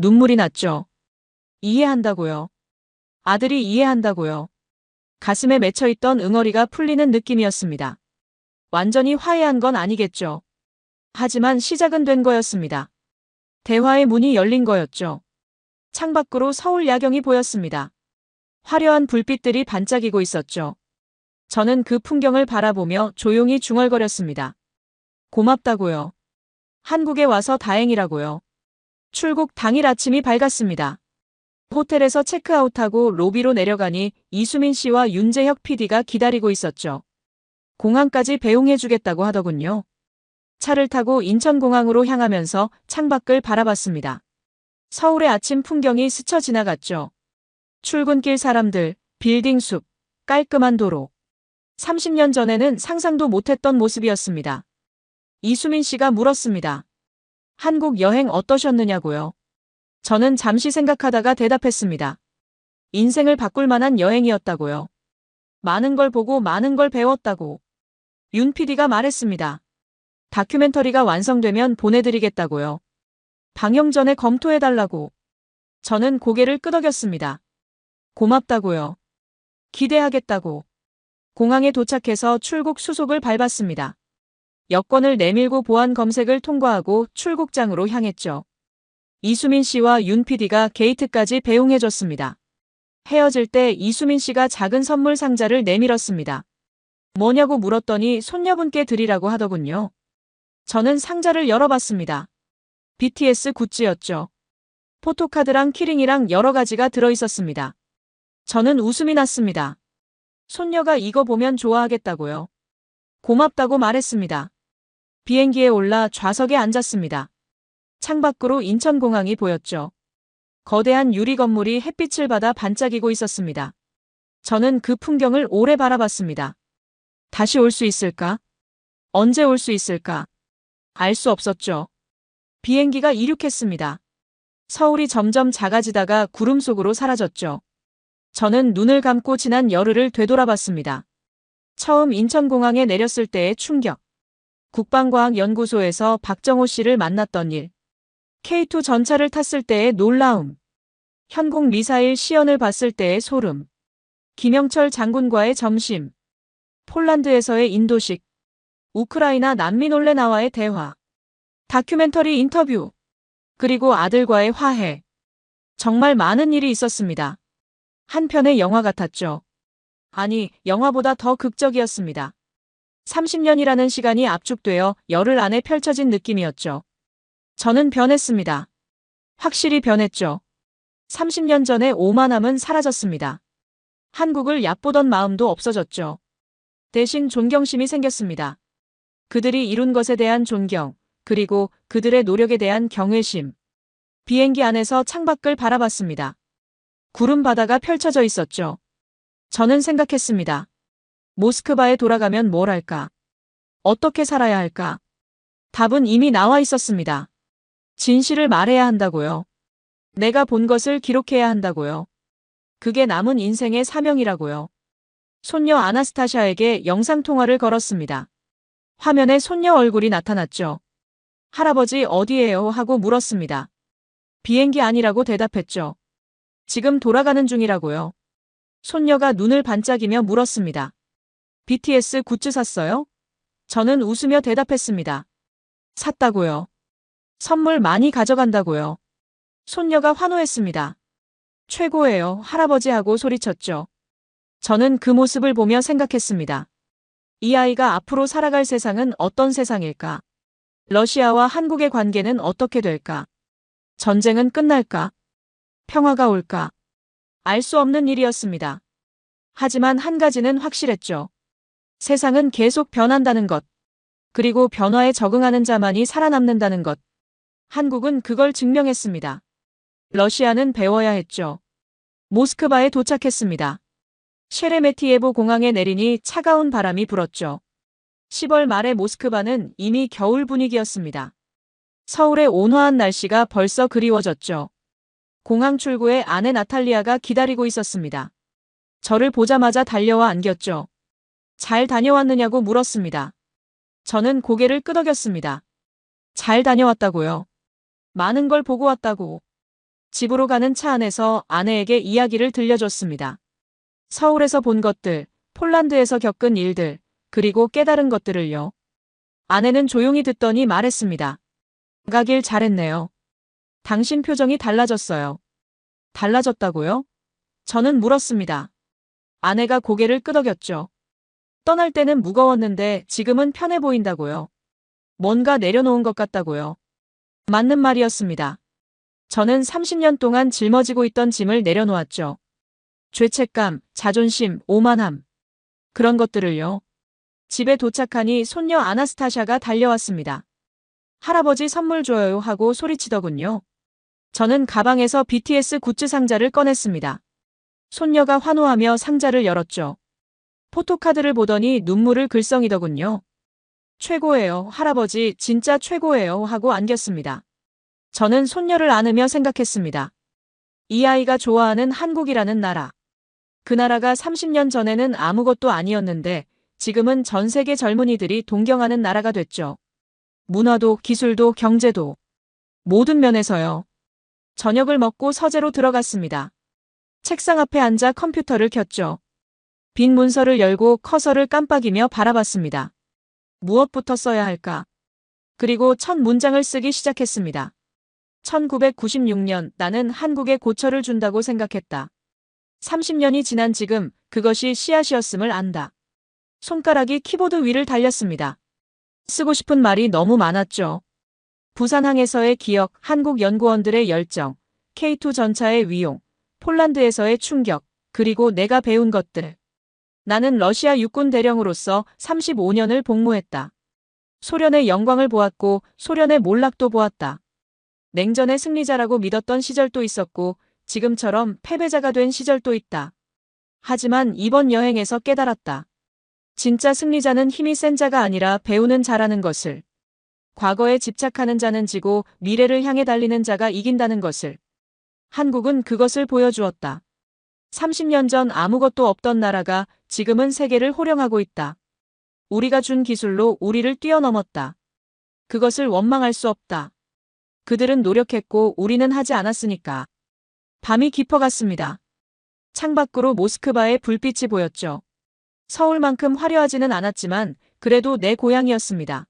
Speaker 2: 눈물이 났죠. 이해한다고요. 아들이 이해한다고요. 가슴에 맺혀있던 응어리가 풀리는 느낌이었습니다. 완전히 화해한 건 아니겠죠. 하지만 시작은 된 거였습니다. 대화의 문이 열린 거였죠. 창밖으로 서울 야경이 보였습니다. 화려한 불빛들이 반짝이고 있었죠. 저는 그 풍경을 바라보며 조용히 중얼거렸습니다. 고맙다고요. 한국에 와서 다행이라고요. 출국 당일 아침이 밝았습니다. 호텔에서 체크아웃하고 로비로 내려가니 이수민 씨와 윤재혁 PD가 기다리고 있었죠. 공항까지 배웅해주겠다고 하더군요. 차를 타고 인천공항으로 향하면서 창밖을 바라봤습니다. 서울의 아침 풍경이 스쳐 지나갔죠. 출근길 사람들, 빌딩 숲, 깔끔한 도로. 30년 전에는 상상도 못했던 모습이었습니다. 이수민 씨가 물었습니다. 한국 여행 어떠셨느냐고요? 저는 잠시 생각하다가 대답했습니다. 인생을 바꿀 만한 여행이었다고요. 많은 걸 보고 많은 걸 배웠다고. 윤 PD가 말했습니다. 다큐멘터리가 완성되면 보내드리겠다고요. 방영 전에 검토해달라고. 저는 고개를 끄덕였습니다. 고맙다고요. 기대하겠다고. 공항에 도착해서 출국 수속을 밟았습니다. 여권을 내밀고 보안 검색을 통과하고 출국장으로 향했죠. 이수민 씨와 윤 PD가 게이트까지 배웅해줬습니다. 헤어질 때 이수민 씨가 작은 선물 상자를 내밀었습니다. 뭐냐고 물었더니 손녀분께 드리라고 하더군요. 저는 상자를 열어봤습니다. BTS 굿즈였죠. 포토카드랑 키링이랑 여러 가지가 들어있었습니다. 저는 웃음이 났습니다. 손녀가 이거 보면 좋아하겠다고요. 고맙다고 말했습니다. 비행기에 올라 좌석에 앉았습니다. 창밖으로 인천공항이 보였죠. 거대한 유리 건물이 햇빛을 받아 반짝이고 있었습니다. 저는 그 풍경을 오래 바라봤습니다. 다시 올 수 있을까? 언제 올 수 있을까? 알 수 없었죠. 비행기가 이륙했습니다. 서울이 점점 작아지다가 구름 속으로 사라졌죠. 저는 눈을 감고 지난 열흘을 되돌아봤습니다. 처음 인천공항에 내렸을 때의 충격. 국방과학연구소에서 박정호 씨를 만났던 일. K2 전차를 탔을 때의 놀라움. 현공 미사일 시연을 봤을 때의 소름. 김영철 장군과의 점심. 폴란드에서의 인도식. 우크라이나 난민 올레나와의 대화. 다큐멘터리 인터뷰. 그리고 아들과의 화해. 정말 많은 일이 있었습니다. 한 편의 영화 같았죠. 아니, 영화보다 더 극적이었습니다. 30년이라는 시간이 압축되어 열흘 안에 펼쳐진 느낌이었죠. 저는 변했습니다. 확실히 변했죠. 30년 전의 오만함은 사라졌습니다. 한국을 얕보던 마음도 없어졌죠. 대신 존경심이 생겼습니다. 그들이 이룬 것에 대한 존경, 그리고 그들의 노력에 대한 경외심. 비행기 안에서 창밖을 바라봤습니다. 구름 바다가 펼쳐져 있었죠. 저는 생각했습니다. 모스크바에 돌아가면 뭘 할까? 어떻게 살아야 할까? 답은 이미 나와 있었습니다. 진실을 말해야 한다고요. 내가 본 것을 기록해야 한다고요. 그게 남은 인생의 사명이라고요. 손녀 아나스타샤에게 영상통화를 걸었습니다. 화면에 손녀 얼굴이 나타났죠. 할아버지 어디에요? 하고 물었습니다. 비행기 아니라고 대답했죠. 지금 돌아가는 중이라고요. 손녀가 눈을 반짝이며 물었습니다. BTS 굿즈 샀어요? 저는 웃으며 대답했습니다. 샀다고요. 선물 많이 가져간다고요. 손녀가 환호했습니다. 최고예요, 할아버지 하고 소리쳤죠. 저는 그 모습을 보며 생각했습니다. 이 아이가 앞으로 살아갈 세상은 어떤 세상일까? 러시아와 한국의 관계는 어떻게 될까? 전쟁은 끝날까? 평화가 올까? 알 수 없는 일이었습니다. 하지만 한 가지는 확실했죠. 세상은 계속 변한다는 것. 그리고 변화에 적응하는 자만이 살아남는다는 것. 한국은 그걸 증명했습니다. 러시아는 배워야 했죠. 모스크바에 도착했습니다. 셰레메티예보 공항에 내리니 차가운 바람이 불었죠. 10월 말의 모스크바는 이미 겨울 분위기였습니다. 서울의 온화한 날씨가 벌써 그리워졌죠. 공항 출구에 아내 나탈리아가 기다리고 있었습니다. 저를 보자마자 달려와 안겼죠. 잘 다녀왔느냐고 물었습니다. 저는 고개를 끄덕였습니다. 잘 다녀왔다고요. 많은 걸 보고 왔다고. 집으로 가는 차 안에서 아내에게 이야기를 들려줬습니다. 서울에서 본 것들, 폴란드에서 겪은 일들, 그리고 깨달은 것들을요. 아내는 조용히 듣더니 말했습니다. 가길 잘했네요. 당신 표정이 달라졌어요. 달라졌다고요? 저는 물었습니다. 아내가 고개를 끄덕였죠. 떠날 때는 무거웠는데 지금은 편해 보인다고요. 뭔가 내려놓은 것 같다고요. 맞는 말이었습니다. 저는 30년 동안 짊어지고 있던 짐을 내려놓았죠. 죄책감, 자존심, 오만함. 그런 것들을요. 집에 도착하니 손녀 아나스타샤가 달려왔습니다. 할아버지 선물 줘요 하고 소리치더군요. 저는 가방에서 BTS 굿즈 상자를 꺼냈습니다. 손녀가 환호하며 상자를 열었죠. 포토카드를 보더니 눈물을 글썽이더군요. 최고예요, 할아버지 진짜 최고예요 하고 안겼습니다. 저는 손녀를 안으며 생각했습니다. 이 아이가 좋아하는 한국이라는 나라. 그 나라가 30년 전에는 아무것도 아니었는데 지금은 전 세계 젊은이들이 동경하는 나라가 됐죠. 문화도 기술도 경제도 모든 면에서요. 저녁을 먹고 서재로 들어갔습니다. 책상 앞에 앉아 컴퓨터를 켰죠. 빈 문서를 열고 커서를 깜빡이며 바라봤습니다. 무엇부터 써야 할까? 그리고 첫 문장을 쓰기 시작했습니다. 1996년 나는 한국에 고철을 준다고 생각했다. 30년이 지난 지금 그것이 씨앗이었음을 안다. 손가락이 키보드 위를 달렸습니다. 쓰고 싶은 말이 너무 많았죠. 부산항에서의 기억, 한국 연구원들의 열정, K2 전차의 위용, 폴란드에서의 충격, 그리고 내가 배운 것들. 나는 러시아 육군 대령으로서 35년을 복무했다. 소련의 영광을 보았고 소련의 몰락도 보았다. 냉전의 승리자라고 믿었던 시절도 있었고 지금처럼 패배자가 된 시절도 있다. 하지만 이번 여행에서 깨달았다. 진짜 승리자는 힘이 센 자가 아니라 배우는 자라는 것을. 과거에 집착하는 자는 지고 미래를 향해 달리는 자가 이긴다는 것을. 한국은 그것을 보여주었다. 30년 전 아무것도 없던 나라가 지금은 세계를 호령하고 있다. 우리가 준 기술로 우리를 뛰어넘었다. 그것을 원망할 수 없다. 그들은 노력했고 우리는 하지 않았으니까. 밤이 깊어갔습니다. 창밖으로 모스크바의 불빛이 보였죠. 서울만큼 화려하지는 않았지만 그래도 내 고향이었습니다.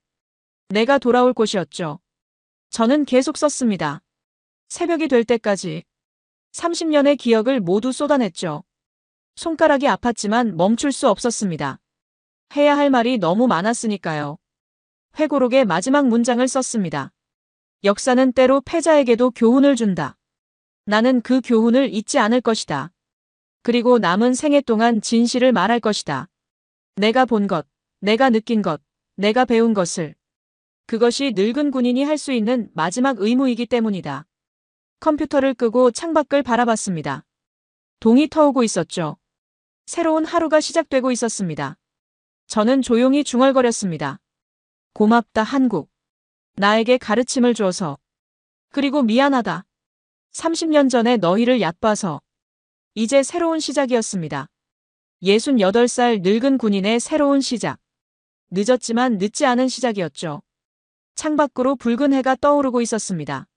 Speaker 2: 내가 돌아올 곳이었죠. 저는 계속 썼습니다. 새벽이 될 때까지. 30년의 기억을 모두 쏟아냈죠. 손가락이 아팠지만 멈출 수 없었습니다. 해야 할 말이 너무 많았으니까요. 회고록의 마지막 문장을 썼습니다. 역사는 때로 패자에게도 교훈을 준다. 나는 그 교훈을 잊지 않을 것이다. 그리고 남은 생애 동안 진실을 말할 것이다. 내가 본 것, 내가 느낀 것, 내가 배운 것을. 그것이 늙은 군인이 할 수 있는 마지막 의무이기 때문이다. 컴퓨터를 끄고 창밖을 바라봤습니다. 동이 터오고 있었죠. 새로운 하루가 시작되고 있었습니다. 저는 조용히 중얼거렸습니다. 고맙다 한국. 나에게 가르침을 줘서. 그리고 미안하다. 30년 전에 너희를 얕봐서. 이제 새로운 시작이었습니다. 68살 늙은 군인의 새로운 시작. 늦었지만 늦지 않은 시작이었죠. 창밖으로 붉은 해가 떠오르고 있었습니다.